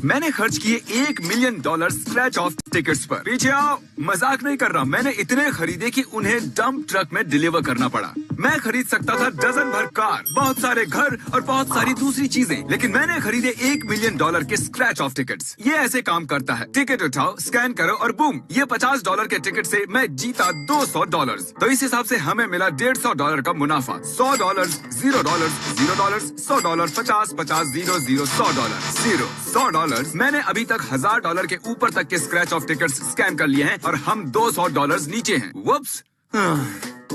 मैंने खर्च किए $1 मिलियन स्क्रैच ऑफ टिकट्स पर। पीछे आओ, मजाक नहीं कर रहा। मैंने इतने खरीदे कि उन्हें डंप ट्रक में डिलीवर करना पड़ा। मैं खरीद सकता था डजन भर कार, बहुत सारे घर और बहुत सारी दूसरी चीजें, लेकिन मैंने खरीदे $1 मिलियन के स्क्रैच ऑफ टिकट्स। ये ऐसे काम करता है। टिकट उठाओ, स्कैन करो और बूम, ये $50 के टिकट से मैं जीता $200। तो इस हिसाब से हमें मिला $150 का मुनाफा। $100, $0, $0, $100, 50, 50, 0, 0, $100, 0, $100। मैंने अभी तक $1000 के ऊपर तक के स्क्रैच ऑफ टिकट्स स्कैन कर लिए हैं और हम $200 नीचे हैं। वुप्स,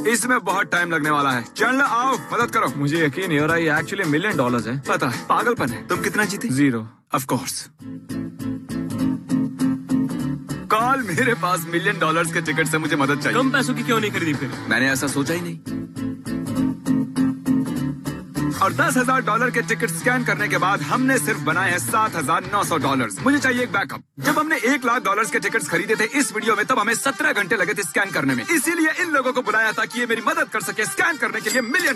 इसमें बहुत टाइम लगने वाला है। चल आओ, मदद करो। मुझे यकीन नहीं हो रहा, ये एक्चुअली $1 मिलियन है। पता है, पागलपन है। तुम कितना जीते? 0। Of course. कॉल, मेरे पास $1 मिलियन के टिकट से मुझे मदद चाहिए। कम पैसों की क्यों नहीं खरीदी फिर? मैंने ऐसा सोचा ही नहीं। और $10,000 के टिकट स्कैन करने के बाद हमने सिर्फ बनाए हैं $7,900। मुझे चाहिए एक बैकअप। जब हमने $1 लाख के टिकट्स खरीदे थे इस वीडियो में, तब हमें 17 घंटे लगे थे स्कैन करने में। इसीलिए इन लोगों को बुलाया था कि ये मेरी मदद कर सके स्कैन करने के लिए $1 मिलियन।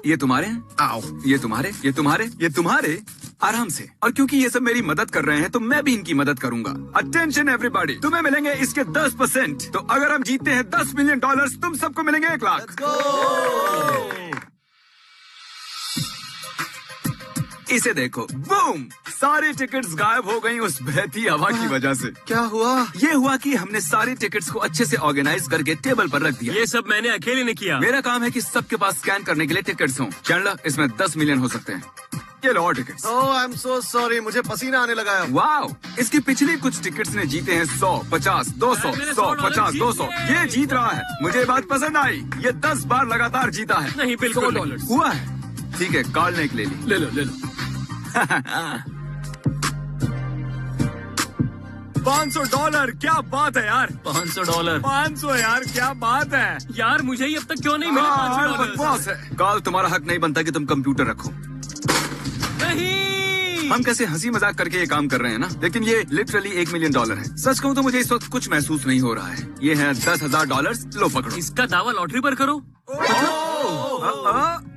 ये तुम्हारे हैं? आओ, ये तुम्हारे, ये तुम्हारे, ये तुम्हारे। आराम से। और क्योंकि ये सब मेरी मदद कर रहे हैं तो मैं भी इनकी मदद करूंगा। अटेंशन एवरीबॉडी, तुम्हें मिलेंगे इसके 10%। तो अगर हम जीतते हैं $10 मिलियन, तुम सबको मिलेंगे $1 लाख। इसे देखो, बूम, सारी टिकट्स गायब हो गई उस बहती हवा की वजह से। क्या हुआ? ये हुआ कि हमने सारी टिकट्स को अच्छे से ऑर्गेनाइज करके टेबल पर रख दिया। ये सब मैंने अकेले ने किया। मेरा काम है कि सबके पास स्कैन करने के लिए टिकट्स हों। चंडला, इसमें 10 मिलियन हो सकते हैं। ये लो और tickets. Oh, I am so sorry, मुझे पसीना आने लगा है। वाओ, इसकी पिछली कुछ टिकट्स ने जीते हैं 100, 50, 200, 100, 50, 200। ये जीत रहा है। मुझे ये बात पसंद आई। ये 10 बार लगातार जीता है। नहीं, बिल्कुल $100 हुआ है। ठीक है, कॉल ने एक ले ली। ले लो, ले लो। $500, क्या बात है यार। $500। 500 यार, क्या बात है यार, मुझे ही अब तक क्यों नहीं मिला $500? बकवास है। कॉल, तुम्हारा हक नहीं बनता कि तुम कंप्यूटर रखो। नहीं, हम कैसे हंसी मजाक करके ये काम कर रहे हैं ना, लेकिन ये लिटरली $1 मिलियन है। सच कहूँ तो मुझे इस वक्त कुछ महसूस नहीं हो रहा है। ये है $10,000। लो पकड़ो। इसका दावा लॉटरी पर करो।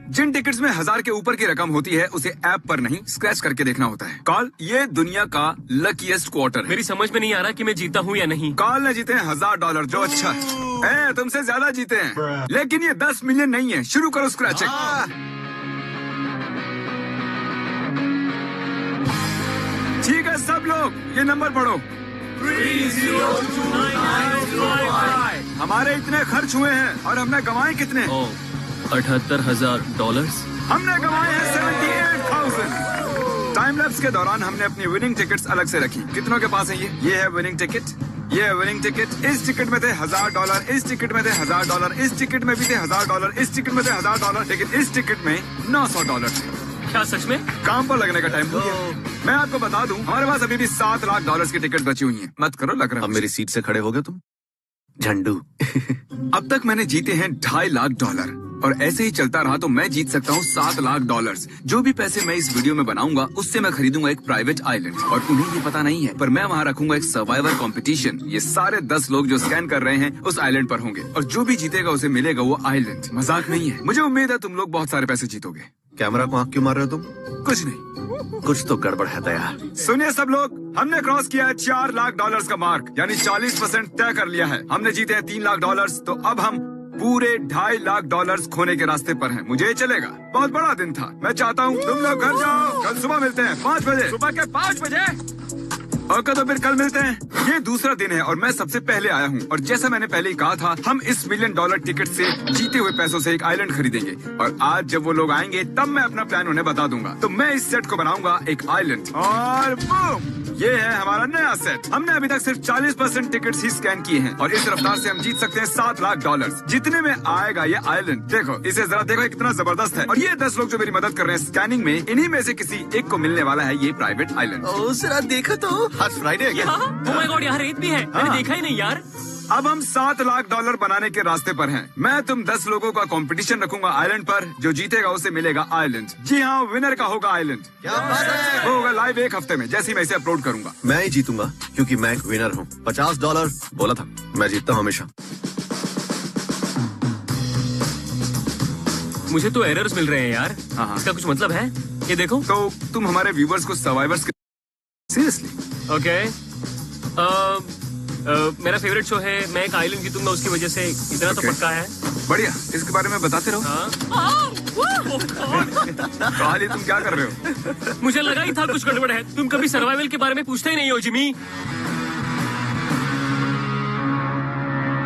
जिन टिकट्स में 1000 के ऊपर की रकम होती है उसे ऐप पर नहीं, स्क्रैच करके देखना होता है। कॉल, ये दुनिया का लकीएस्ट क्वार्टर है। मेरी समझ में नहीं आ रहा कि मैं जीता हूँ या नहीं। कॉल ने जीते हैं $1000, जो अच्छा है। तुमसे ज्यादा जीते हैं, लेकिन ये 10 मिलियन नहीं है। शुरू करो स्क्रैचिंग। ठीक है सब लोग, ये नंबर पढ़ो। 3029955। हमारे इतने खर्च हुए हैं और हमने कमाए कितने? $78,000। हमने कमाए हैं 78,000। टाइम लैप्स के दौरान हमने अपनी विनिंग टिकट्स अलग से रखी। कितनों के पास है ये है विनिंग टिकट, ये है विनिंग टिकट। इस टिकट में थे $1000, इस टिकट में थे $1000, इस टिकट में भी थे $1000, इस टिकट में थे $1000, लेकिन इस टिकट में $900 थे। क्या सच में? काम पर लगने का टाइम हो गया। मैं आपको बता दूं, हमारे पास अभी भी $7 लाख की टिकट बची हुई हैं। मत करो, लग रहा है। अब मेरी सीट से खड़े हो गए तुम, झंडू। अब तक मैंने जीते हैं $2.5 लाख और ऐसे ही चलता रहा तो मैं जीत सकता हूँ $7 लाख। जो भी पैसे मैं इस वीडियो में बनाऊंगा उससे मैं खरीदूंगा एक प्राइवेट आइलैंड, और उन्हें ये पता नहीं है, पर मैं वहाँ रखूंगा एक सर्वाइवर कंपटीशन। ये सारे 10 लोग जो स्कैन कर रहे हैं उस आइलैंड पर होंगे, और जो भी जीतेगा उसे मिलेगा वो आइलैंड। मजाक नहीं है। मुझे उम्मीद है तुम लोग बहुत सारे पैसे जीतोगे। कैमरा को आंख क्यों मार रहे हो तुम? कुछ नहीं। कुछ तो गड़बड़ है दया। सुनिए सब लोग, हमने क्रॉस किया है $4 लाख का मार्क, यानी 40% तय कर लिया है। हमने जीते हैं $3 लाख, तो अब हम पूरे $2.5 लाख खोने के रास्ते पर हैं। मुझे चलेगा। बहुत बड़ा दिन था। मैं चाहता हूँ तुम लोग घर जाओ। कल सुबह मिलते हैं 5 बजे। सुबह के 5 बजे? ओके, तो फिर कल मिलते हैं। ये दूसरा दिन है और मैं सबसे पहले आया हूँ, और जैसा मैंने पहले ही कहा था, हम इस $1 मिलियन टिकट से जीते हुए पैसों से एक आइलैंड खरीदेंगे, और आज जब वो लोग आएंगे तब मैं अपना प्लान उन्हें बता दूंगा। तो मैं इस सेट को बनाऊंगा एक आइलैंड, और बूम, ये है हमारा नया सेट। हमने अभी तक सिर्फ 40% टिकट्स ही स्कैन किए हैं, और इस रफ्तार से हम जीत सकते हैं $7 लाख। जितने में आएगा ये आइलैंड, देखो इसे जरा देखो, कितना जबरदस्त है। और ये 10 लोग जो मेरी मदद कर रहे हैं स्कैनिंग में, इन्हीं में से किसी एक को मिलने वाला है ये प्राइवेट आइलैंड। ओ जरा देखो तो, आज फ्राइडे है क्या? ओह माय गॉड, यहाँ रेत भी है। मैंने देखा ही नहीं यार। अब हम $7 लाख बनाने के रास्ते पर हैं। मैं तुम 10 लोगों का कंपटीशन रखूंगा आइलैंड पर। जो जीतेगा उसे मिलेगा आइलैंड। जी हाँ, विनर का होगा आइलैंड। क्या बात है? वो होगा लाइव 1 हफ्ते में, जैसे ही मैं इसे अपलोड करूंगा। मैं ही जीतूंगा क्योंकि मैं एक विनर हूँ। $50 बोला था, मैं जीतता हूँ हमेशा। मुझे तो एरर्स मिल रहे हैं यार। हाँ। इसका कुछ मतलब है? ये देखो। तो तुम हमारे व्यूवर्स को सर्वाइवर्स के सीरियसली ओके। मेरा फेवरेट शो है, मैं एक आइलैंड जीतूंगा उसकी वजह से, इतना तो Okay. पक्का है। बढ़िया, इसके बारे में बताते रहो। हाँ? काली तुम क्या कर रहे हो? मुझे लगा ही था कुछ गड़बड़ है। तुम कभी सर्वाइवल के बारे में पूछते ही नहीं हो जिमी।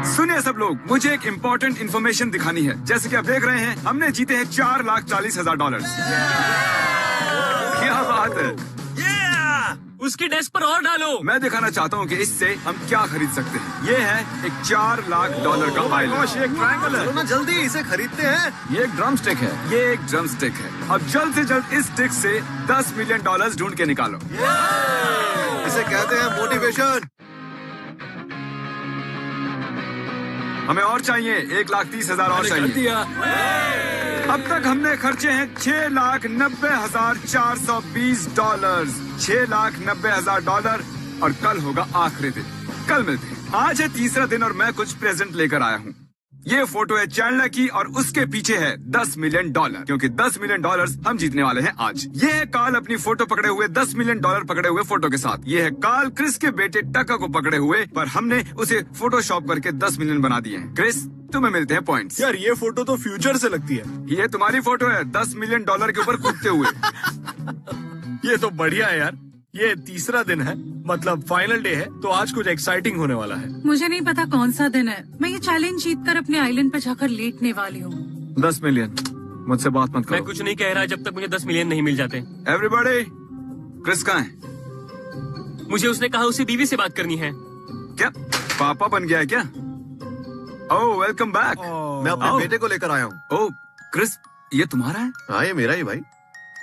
सुनिए सब लोग, मुझे एक इम्पोर्टेंट इन्फॉर्मेशन दिखानी है। जैसे कि आप देख रहे हैं, हमने जीते हैं $4,40,000। क्या बात है। उसकी डेस्क पर और डालो। मैं दिखाना चाहता हूँ कि इससे हम क्या खरीद सकते हैं। ये है एक $4 लाख का आइलैंड। एक ट्रायंगल है। चलो ना जल्दी, इसे खरीदते हैं। ये एक ड्रम स्टिक है। ये एक ड्रम स्टिक है। अब जल्द से जल्द इस स्टिक से $10 मिलियन ढूंढ के निकालो। इसे कहते हैं मोटिवेशन। हमें और चाहिए 1,30,000 और कर चाहिए। दिया। अब तक हमने खर्चे हैं $6,90,420। $6,90,000 और कल होगा आखिरी दिन। कल मिलते हैं। आज है तीसरा दिन और मैं कुछ प्रेजेंट लेकर आया हूँ। ये फोटो है चैंडलर की और उसके पीछे है $10 मिलियन, क्योंकि $10 मिलियन हम जीतने वाले हैं आज। ये है कार्ल अपनी फोटो पकड़े हुए $10 मिलियन पकड़े हुए फोटो के साथ। ये है कार्ल क्रिस के बेटे टका को पकड़े हुए, पर हमने उसे फोटोशॉप करके 10 मिलियन बना दिए हैं। क्रिस, तुम्हें मिलते हैं पॉइंट्स। यार ये फोटो तो फ्यूचर से लगती है। ये तुम्हारी फोटो है $10 मिलियन के ऊपर कूदते हुए। ये तो बढ़िया है यार। ये तीसरा दिन है, मतलब फाइनल डे है, तो आज कुछ एक्साइटिंग होने वाला है। मुझे नहीं पता कौन सा दिन है। मैं ये चैलेंज जीतकर अपने आइलैंड पे जाकर लेटने वाली हूँ। 10 मिलियन, मुझसे बात मत मैं करो। कुछ नहीं कह रहा जब तक मुझे 10 मिलियन नहीं मिल जाते। एवरीबॉडी, क्रिस कहाँ है? मुझे उसने कहा उसे बीवी से बात करनी है। क्या पापा बन गया है क्या? ओह, वेलकम बैक। मैं अपने आओ। बेटे को लेकर आया हूँ। ओह क्रिस, ये तुम्हारा है? हाँ, ये मेरा ही भाई।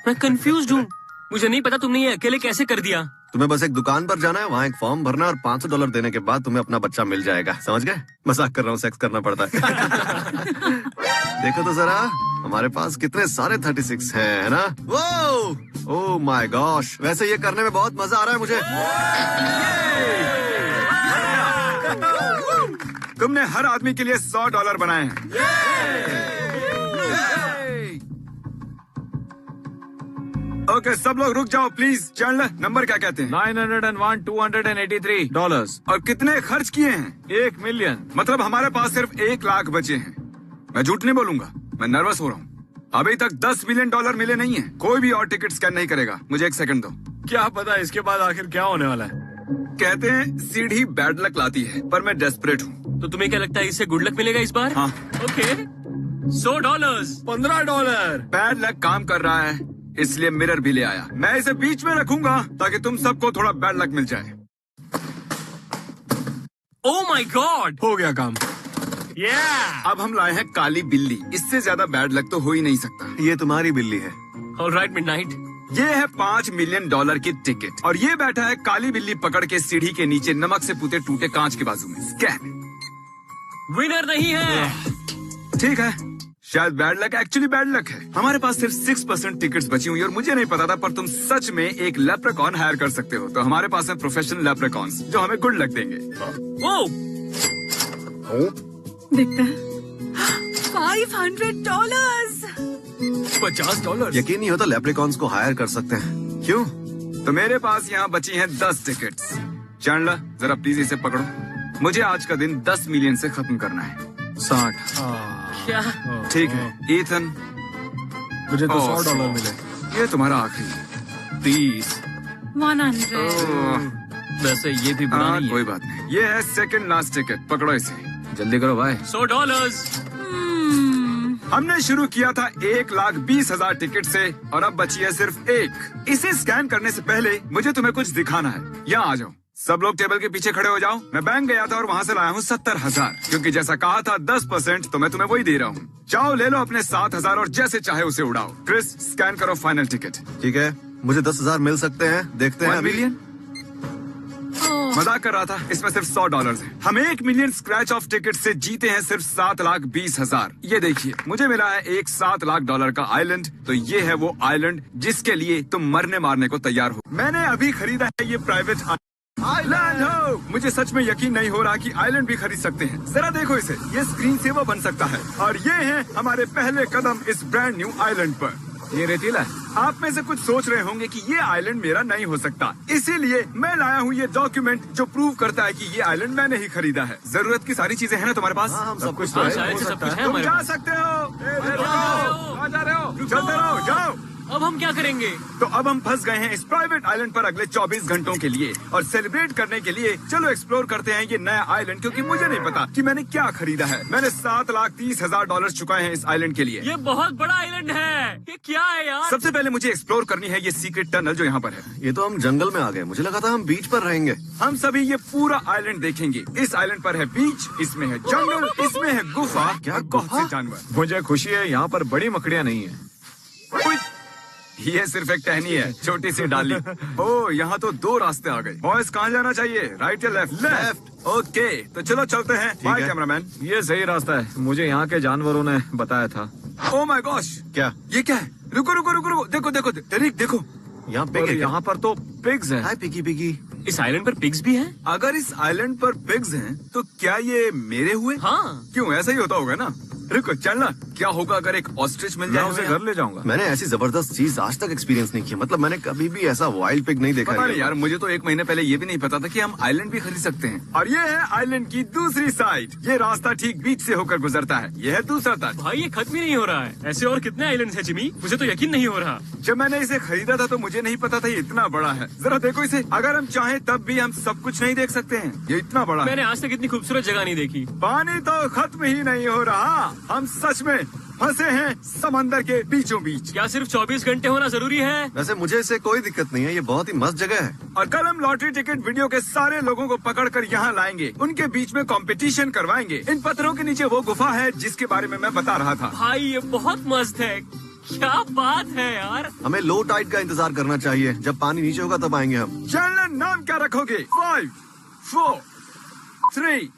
मैं कंफ्यूज हूँ। मुझे नहीं पता तुमने ये अकेले कैसे कर दिया। तुम्हें बस एक दुकान पर जाना है, वहाँ एक फॉर्म भरना है और $500 देने के बाद तुम्हें अपना बच्चा मिल जाएगा। समझ गए? मजाक कर रहा हूँ, सेक्स करना पड़ता है। देखो तो जरा, हमारे पास कितने सारे 36 हैं, है ना? वो ओह माय गॉश, वैसे ये करने में बहुत मजा आ रहा है मुझे। तुमने हर आदमी के लिए $100 बनाए हैं। ओके, सब लोग रुक जाओ प्लीज। चैंडलर, नंबर क्या कहते हैं? $901,283। और कितने खर्च किए हैं? 1 मिलियन। मतलब हमारे पास सिर्फ 1 लाख बचे हैं। मैं झूठ नहीं बोलूंगा, मैं नर्वस हो रहा हूँ। अभी तक $10 मिलियन मिले नहीं है। कोई भी और टिकट स्कैन नहीं करेगा। मुझे 1 सेकंड दो। क्या पता इसके बाद आखिर क्या होने वाला है। कहते हैं सीढ़ी बैड लक लाती है, पर मैं डेस्परेट हूँ। तो तुम्हें क्या लगता है इससे गुड लक मिलेगा इस बार? हाँ। ओके, $100। $15। बैड लक काम कर रहा है, इसलिए मिरर भी ले आया। मैं इसे बीच में रखूंगा ताकि तुम सबको थोड़ा बैड लक मिल जाए। ओह माय गॉड, हो गया काम। अब हम लाए हैं काली बिल्ली। इससे ज्यादा बैड लक तो हो ही नहीं सकता। ये तुम्हारी बिल्ली है। Alright midnight. ये है $5 मिलियन की टिकट और ये बैठा है काली बिल्ली पकड़ के सीढ़ी के नीचे नमक से पुते टूटे कांच के बाजू में। स्कैन। विनर नहीं है। ठीक है, शायद bad luck actually bad luck है। हमारे पास सिर्फ 6% टिकट्स बची हुई और मुझे नहीं पता था, पर तुम सच में एक लेप्रेकॉन हायर कर सकते हो। तो हमारे पास है प्रोफेशनल लेप्रेकॉन्स जो हमें गुड लक देंगे। वो देखते हैं। $500। $50। यकीन नहीं होता लेप्रिकॉन्स को हायर कर सकते हैं। क्यों? तो मेरे पास यहाँ बची हैं 10 टिकट्स। चैंडलर, जरा प्लीज इसे पकड़ो। मुझे आज का दिन 10 मिलियन से खत्म करना है। 60। क्या? ठीक है, ईथन। मुझे तो ओह, $100 मिले। ये तुम्हारा आखिरी। 30। 100। वैसे ये भी बुरा हाँ, नहीं कोई है। बात नहीं। ये है सेकंड लास्ट टिकट, पकड़ो इसे। जल्दी करो भाई। $100। हमने शुरू किया था 1,20,000 टिकट से और अब बची है सिर्फ एक। इसे स्कैन करने से पहले मुझे तुम्हें कुछ दिखाना है। यहाँ आ जाओ। सब लोग टेबल के पीछे खड़े हो जाओ। मैं बैंक गया था और वहाँ से लाया हूँ 70,000, क्योंकि जैसा कहा था 10% तो मैं तुम्हें वही दे रहा हूँ। जाओ ले लो अपने 7,000 और जैसे चाहे उसे उड़ाओ। क्रिस, स्कैन करो फाइनल टिकट। ठीक है, मुझे 10,000 मिल सकते हैं। देखते हैं 1 अभी। मिलियन? मजाक कर रहा था, इसमें सिर्फ $100 है। हम 1 मिलियन स्क्रैच ऑफ टिकट से जीते हैं सिर्फ 7,20,000। ये देखिए, मुझे मिला है एक $7 लाख का आइलैंड। तो ये है वो आइलैंड जिसके लिए तुम मरने मारने को तैयार हो। मैंने अभी खरीदा है ये प्राइवेट आइलैंड हो। मुझे सच में यकीन नहीं हो रहा कि आइलैंड भी खरीद सकते हैं। जरा देखो इसे, ये स्क्रीन सेवर बन सकता है और ये है हमारे पहले कदम इस ब्रांड न्यू आइलैंड पर। ये रेतीला है। आप में से कुछ सोच रहे होंगे कि ये आइलैंड मेरा नहीं हो सकता, इसीलिए मैं लाया हूँ ये डॉक्यूमेंट जो प्रूव करता है कि ये आइलैंड मैंने ही खरीदा है। जरूरत की सारी चीजें हैं ना तुम्हारे पास? हाँ, हम सब कुछ तो हाँ, है, शायद हो से सब सकता कुछ है। है तुम हमारे जा पास। सकते हो। कहाँ जा रहे हो? चलते रहो, जाओ। अब हम क्या करेंगे? तो अब हम फंस गए हैं इस प्राइवेट आइलैंड पर अगले 24 घंटों के लिए, और सेलिब्रेट करने के लिए चलो एक्सप्लोर करते हैं ये नया आइलैंड, क्योंकि मुझे नहीं पता कि मैंने क्या खरीदा है। मैंने $7,30,000 चुकाए हैं इस आइलैंड के लिए। ये बहुत बड़ा आइलैंड है। ये क्या है यार? सबसे पहले मुझे एक्सप्लोर करनी है ये सीक्रेट टनल जो यहाँ पर है। ये तो हम जंगल में आ गए, मुझे लगा था हम बीच पर रहेंगे। हम सभी ये पूरा आइलैंड देखेंगे। इस आइलैंड पर है बीच, इसमें है जंगल, इसमें है गुफा, क्या और बहुत गुफा? से जानवर। मुझे खुशी है यहाँ पर बड़ी मकड़ियाँ नहीं है। उई, ये सिर्फ एक टहनी है, छोटी सी डाली। ओह, यहाँ तो 2 रास्ते आ गए। बॉयज कहाँ जाना चाहिए, राइट या लेफ्ट? लेफ्ट। ओके, तो चलो चलते हैं। बाय है। कैमरामैन। ये सही रास्ता है, मुझे यहाँ के जानवरों ने बताया था। ओह माय गॉश, क्या? ये क्या है? रुको रुको रुको रुको, देखो देखो डेरिक, देखो। यहाँ पे और यहाँ पर तो पिग्स हैं। हाय पिगी पिगी। इस आइलैंड पर पिग्स भी हैं? अगर इस आइलैंड पर पिग्स हैं, तो क्या ये मेरे हुए? हाँ। क्यों, ऐसा ही होता होगा ना। रुको, चलना। क्या होगा अगर एक ऑस्ट्रिच मिल मैं जाए उसे हमें घर यहाँ? ले जाऊंगा। मैंने ऐसी जबरदस्त चीज आज तक एक्सपीरियंस नहीं किया। मतलब मैंने कभी भी ऐसा वाइल्ड पिग नहीं देखा पता है। नहीं यार, मुझे तो 1 महीने पहले ये भी नहीं पता था कि हम आइलैंड भी खरीद सकते हैं। और ये है आइलैंड की दूसरी साइड। ये रास्ता ठीक बीच से होकर गुजरता है। ये है दूसरा तट। भाई ये खत्म ही नहीं हो रहा है। ऐसे और कितने आइलैंड्स हैं जिमी? मुझे तो यकीन नहीं हो रहा। जब मैंने इसे खरीदा था तो मुझे नहीं पता था ये इतना बड़ा है। जरा देखो इसे, अगर हम चाहें तब भी हम सब कुछ नहीं देख सकते हैं। ये इतना बड़ा है। मैंने आज तक इतनी खूबसूरत जगह नहीं देखी। पानी तो खत्म ही नहीं हो रहा। हम सच में फंसे हैं समंदर के बीचों बीच। क्या सिर्फ 24 घंटे होना जरूरी है? वैसे मुझे इससे कोई दिक्कत नहीं है, ये बहुत ही मस्त जगह है। और कल हम लॉटरी टिकट वीडियो के सारे लोगों को पकड़कर यहाँ लाएंगे। उनके बीच में कंपटीशन करवाएंगे। इन पत्थरों के नीचे वो गुफा है जिसके बारे में मैं बता रहा था। भाई ये बहुत मस्त है। क्या बात है यार। हमें लो टाइड का इंतजार करना चाहिए। जब पानी नीचे होगा तब आएंगे हम। चैनल नाम क्या रखोगे? 5, 4, 3,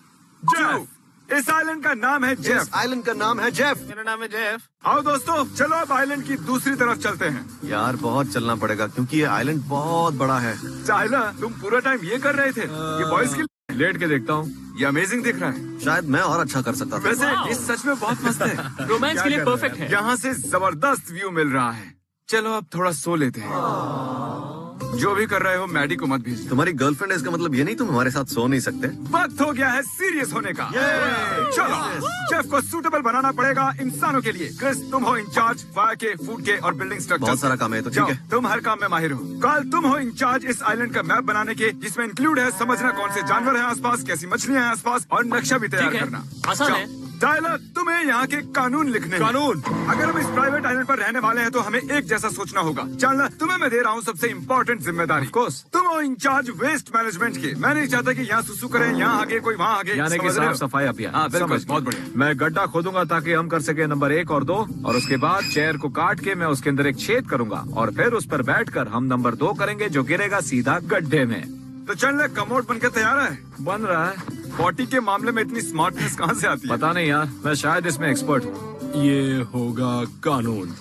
2। इस आइलैंड का नाम है इस जेफ। आइलैंड का नाम है जेफ। मेरा नाम है जेफ। आओ दोस्तों, चलो अब आइलैंड की दूसरी तरफ चलते हैं। यार बहुत चलना पड़ेगा क्योंकि ये आइलैंड बहुत बड़ा है। टाइलर, तुम पूरा टाइम ये कर रहे थे? ये बॉयज की लेट के देखता हूँ। ये अमेजिंग दिख रहा है। शायद मैं और अच्छा कर सकता था। वैसे वाओ। ये सच में बहुत मस्त है। रोमांस के लिए परफेक्ट है। यहाँ से जबरदस्त व्यू मिल रहा है। चलो अब थोड़ा सो लेते हैं। जो भी कर रहे हो मैडी को मत भेजना। तुम्हारी गर्लफ्रेंड है, इसका मतलब ये नहीं तुम हमारे साथ सो नहीं सकते। वक्त हो गया है सीरियस होने का। चलो, जेफ को सूटेबल बनाना पड़ेगा इंसानों के लिए। क्रिस, तुम हो इंचार्ज फायर के, फूड के और बिल्डिंग स्ट्रक्चर। बहुत सारा काम है, तो ठीक जाओ, है। तुम हर काम में माहिर हो। कल तुम हो इंचार्ज इस आइलैंड का मैप बनाने के, जिसमें इंक्लूड है समझना कौन से जानवर हैं आसपास, कैसी मछलियां हैं आसपास, और नक्शा भी तैयार ठीक है, करना। आसान जाओ। है। टाइलर, तुम्हें यहाँ के कानून लिखने हैं। कानून? अगर हम इस प्राइवेट आइलैंड पर रहने वाले हैं तो हमें एक जैसा सोचना होगा। चलना, तुम्हें मैं दे रहा हूँ सबसे इम्पोर्टेंट जिम्मेदारी। Of course। तुम हो इंचार्ज वेस्ट मैनेजमेंट के। मैं नहीं चाहता कि यहाँ सुसु करें, यहाँ आगे कोई वहाँ आगे। यानी कि समझ रहे हो? साफ सफाई अभियान। हाँ बिल्कुल, समझ गया। बहुत बढ़िया। मैं गड्ढा खोदूंगा ताकि हम कर सके नंबर 1 और 2, और उसके बाद चेयर को काट के मैं उसके अंदर एक छेद करूंगा, और फिर उस पर बैठकर हम नंबर 2 करेंगे जो गिरेगा सीधा गड्ढे में। तो चल, कमोड बनकर तैयार है। बन रहा है। बॉटी के मामले में इतनी स्मार्टनेस कहाँ से आती है? पता नहीं यार, मैं शायद इसमें एक्सपर्ट हूँ। ये होगा कानून।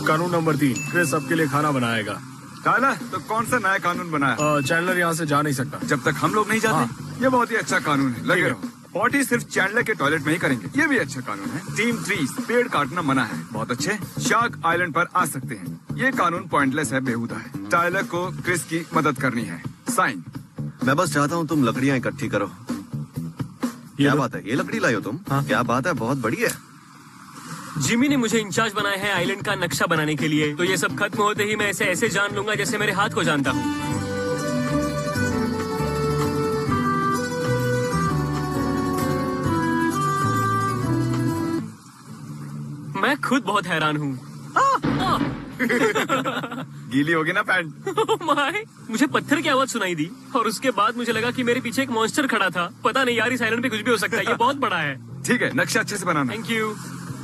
कानून नंबर 3, क्रिस सबके लिए खाना बनाएगा। टाइलर, तो कौन सा नया कानून बनाया? चैंडलर यहाँ से जा नहीं सकता। जब तक हम लोग नहीं जाते। ये बहुत ही अच्छा कानून है, लगे रहो। पॉटी सिर्फ चैंडलर के टॉयलेट में ही करेंगे। ये भी अच्छा कानून है। टीम ट्रीज, पेड़ काटना मना है। बहुत अच्छे। शार्क आइलैंड पर आ सकते हैं। ये कानून पॉइंटलेस है, बेहुदा है। टाइलर को क्रिस की मदद करनी है। साइन। मैं बस चाहता हूँ तुम लकड़ियाँ इकट्ठी करो। क्या बात है, ये लकड़ी लाई हो तुम? क्या बात है, बहुत बड़ी है। जिमी ने मुझे इंचार्ज बनाया है आइलैंड का नक्शा बनाने के लिए। तो ये सब खत्म होते ही मैं इसे ऐसे जान लूंगा जैसे मेरे हाथ को जानता हूँ। मैं खुद बहुत हैरान हूँ। गीली होगी ना पैंट? माय, मुझे पत्थर की आवाज सुनाई दी और उसके बाद मुझे लगा कि मेरे पीछे एक मॉन्स्टर खड़ा था। पता नहीं यार, इस आइलैंड पे कुछ भी हो सकता है। ये बहुत बड़ा है। ठीक है, नक्शा अच्छे से बनाना। Thank you.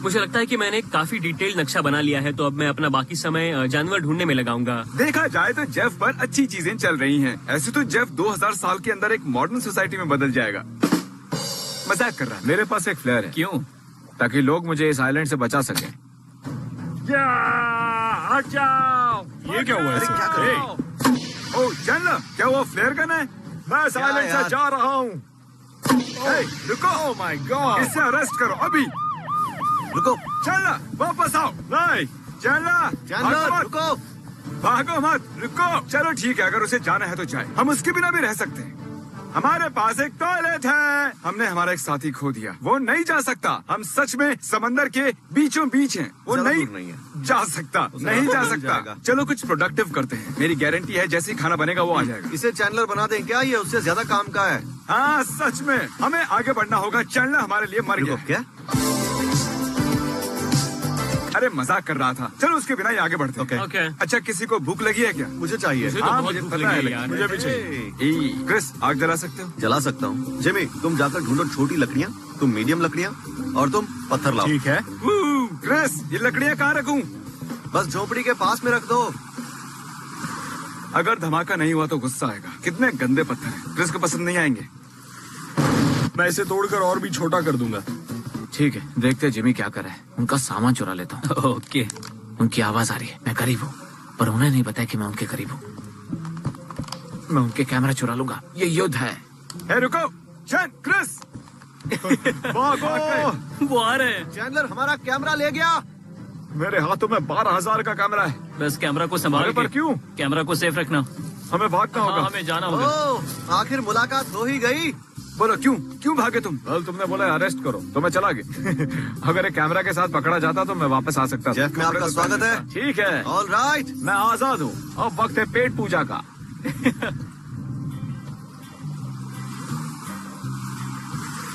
मुझे लगता है कि मैंने काफी डिटेल नक्शा बना लिया है, तो अब मैं अपना बाकी समय जानवर ढूंढने में लगाऊंगा। देखा जाए तो जेफ पर अच्छी चीजें चल रही हैं। ऐसे तो जेफ 2000 साल के अंदर एक मॉडर्न सोसाइटी में बदल जाएगा। मजाक कर रहा है। मेरे पास एक फ्लेयर है। क्यों? ताकि लोग मुझे इस आइलैंड से बचा सके। हट जाओ। ये क्या हुआ अरे क्या कर रहे हो? ओ चैंडलर, क्या वो फ्लेयर गन है? मैं इस आइलैंड से यार? जा रहा हूँ। रुको, ओह माय गॉड। इसे अरेस्ट करो अभी। रुको। चैंडलर, वापस आओ। नहीं, चैनलर चैनलर रुको। भागो मत, रुको। चलो ठीक है, अगर उसे जाना है तो जाए, हम उसके बिना भी रह सकते हैं। हमारे पास एक टॉयलेट है। हमने हमारा एक साथी खो दिया, वो नहीं जा सकता। हम सच में समंदर के बीचों बीच हैं, वो ज्यादा नहीं, दूर नहीं है। जा सकता, नहीं जा मिल सकता। जाएगा। चलो कुछ प्रोडक्टिव करते हैं, मेरी गारंटी है जैसे ही खाना बनेगा वो आ जाएगा। इसे चैनलर बना दें क्या? ये उससे ज्यादा काम का है। हाँ सच में, हमें आगे बढ़ना होगा। चैनलर हमारे लिए मर रुको, गया। क्या? अरे मजाक कर रहा था, चलो उसके बिना ही आगे बढ़ते हैं। ओके। अच्छा, किसी को भूख लगी है क्या? मुझे चाहिए। मुझे तो हाँ, बहुत मुझे भूख पता लगी है, है यार। मुझे भी चाहिए। क्रिस, आग जला सकते हो? जला सकता हूँ। जिमी, तुम जाकर ढूंढो छोटी लकड़ियाँ, तुम मीडियम लकड़ियाँ और तुम पत्थर लाओ। ठीक है। क्रिस, ये लकड़ियाँ कहाँ रखूं? बस झोपड़ी के पास में रख दो। अगर धमाका नहीं हुआ तो गुस्सा आएगा। कितने गंदे पत्थर हैं, क्रिस को पसंद नहीं आएंगे। मैं इसे तोड़कर और भी छोटा कर दूंगा। ठीक है, देखते हैं जिमी क्या कर रहा है। उनका सामान चुरा लेता हूँ। ओके। उनकी आवाज आ रही है, मैं करीब हूँ, पर उन्हें नहीं पता कि मैं उनके करीब हूँ। मैं उनके कैमरा चुरा लूंगा। ये युद्ध है। हे रुको, चैन, क्रिस, भागो। वो आ रहे हैं। चैनलर हमारा कैमरा ले गया। मेरे हाथों में 12,000 का कैमरा है। बस कैमरा को संभाल अरे पर के, क्यों? कैमरा को सेफ रखना। हमें भागना हाँ, होगा। हमें जाना होगा। ओह, आखिर मुलाकात हो ही गई। बोलो क्यों, क्यों भागे तुम? कल तुमने बोला अरेस्ट करो तो मैं चला गया। अगर एक कैमरा के साथ पकड़ा जाता तो मैं वापस आ सकता था। जेफ में आपका स्वागत है। ठीक है, ऑल राइट। मैं आजाद हूँ। अब वक्त है पेट पूजा का।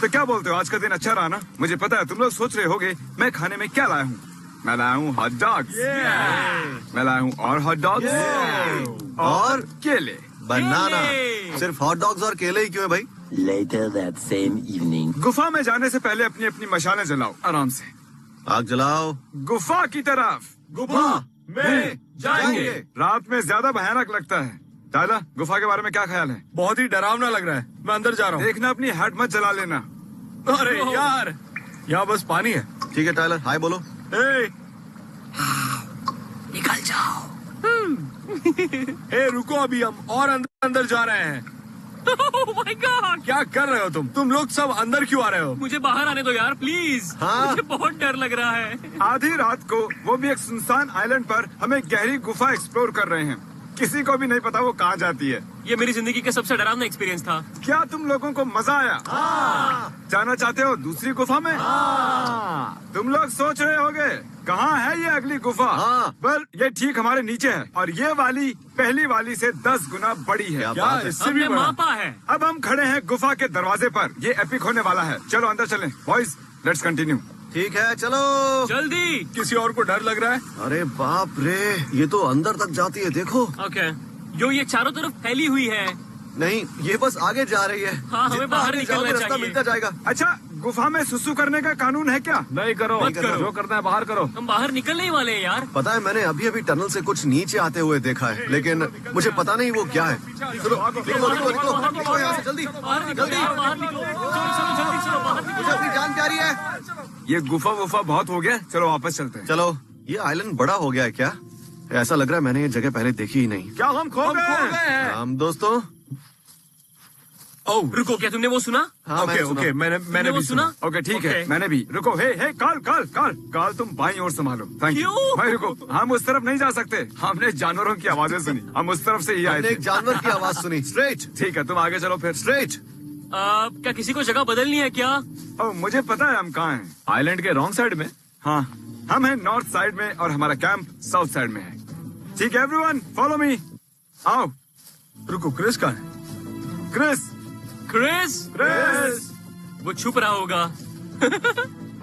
तो क्या बोलते हो, आज का दिन अच्छा रहा ना? मुझे पता है तुम लोग सोच रहे होगे मैं खाने में क्या लाया हूँ। मैं लाया हूँ हॉट डॉग्स, मैं लाया हूँ और हॉट डॉग्स और केले। बनाना। ये। सिर्फ हॉट डॉग्स और केले ही क्यों है भाई? Later that same evening. गुफा में जाने से पहले अपनी अपनी मशालें जलाओ आराम से। आग जलाओ। गुफा की तरफ। गुफा में जाएंगे। रात में ज्यादा भयानक लगता है। टाइलर, गुफा के बारे में क्या ख्याल है? बहुत ही डरावना लग रहा है। मैं अंदर जा रहा हूँ। देखना अपनी हेड मत जला लेना। अरे यार, यहाँ बस पानी है। ठीक है टाइलर, हाय बोलो। निकल जाओ। ए रुको, अभी हम और अंदर जा रहे हैं। Oh my God! क्या कर रहे हो तुम लोग सब अंदर क्यों आ रहे हो? मुझे बाहर आने दो यार, प्लीज। हाँ। मुझे बहुत डर लग रहा है। आधी रात को, वो भी एक सुनसान आइलैंड पर, हम एक गहरी गुफा एक्सप्लोर कर रहे हैं। किसी को भी नहीं पता वो कहाँ जाती है। ये मेरी जिंदगी का सबसे डरावना एक्सपीरियंस था। क्या तुम लोगों को मजा आया? जाना चाहते हो दूसरी गुफा में? तुम लोग सोच रहे होगे कहाँ है ये अगली गुफा? हाँ। पर ये ठीक हमारे नीचे है और ये वाली पहली वाली से 10 गुना बड़ी है। क्या क्या बात है। इससे भी हमने बड़ा? मापा है। अब हम खड़े हैं गुफा के दरवाजे पर। ये एपिक होने वाला है। चलो अंदर चलें। Boys, let's continue. ठीक है चलो। जल्दी। किसी और को डर लग रहा है? अरे बाप रे, ये तो अंदर तक जाती है, देखो। ओके। जो ये चारों तरफ फैली हुई है। नहीं, ये बस आगे जा रही है। हाँ, हमें जितना बाहर आगे निकलना जाओगे, रास्ता चाहिए। मिलता जाएगा। अच्छा, गुफा में सुसु करने का कानून है क्या? नहीं करो, मत करो। जो करना है बाहर करो। हम बाहर निकलने ही वाले हैं यार। पता है, मैंने अभी अभी टनल से कुछ नीचे आते हुए देखा है, लेकिन मुझे पता नहीं वो क्या है। चलो निकलो यहाँ से जल्दी। बाहर निकलो जल्दी। यार, बाहर निकलो। चलो चलो जल्दी चलो, बाहर मुझे निकलो। अपनी जान प्यारी है। ये गुफा वुफा बहुत हो गया, चलो वापस चलते हैं। चलो, ये आइलैंड बड़ा हो गया है क्या? ऐसा लग रहा है मैंने ये जगह पहले देखी ही नहीं। क्या हम खो गए? हम दोस्तों। ओह, रुको, क्या तुमने वो सुना? हाँ, ओके मैंने सुना। ओके, मैंने तुमने वो भी सुना। ओके ठीक है, ओके। मैंने भी। रुको, हे हे काल काल काल काल, तुम बाईं ओर संभालो। Thank you. क्यों? भाई रुको, हम उस तरफ नहीं जा सकते। हमने जानवरों की आवाजें सुनी, हम उस तरफ से ही आए हमने थे। एक जानवर की आवाज सुनी। स्ट्रेट ठीक है, तुम आगे चलो फिर। स्ट्रेट। क्या किसी को जगह बदलनी है क्या? ओह, मुझे पता है हम कहाँ हैं। आइलैंड के रॉन्ग साइड में। हाँ, हम हैं नॉर्थ साइड में और हमारा कैंप साउथ साइड में है। ठीक है एवरीवन, फॉलो मी। आओ। रुको, क्रिस कहाँ है? Chris, Chris. क्रिस। वो छुप रहा होगा।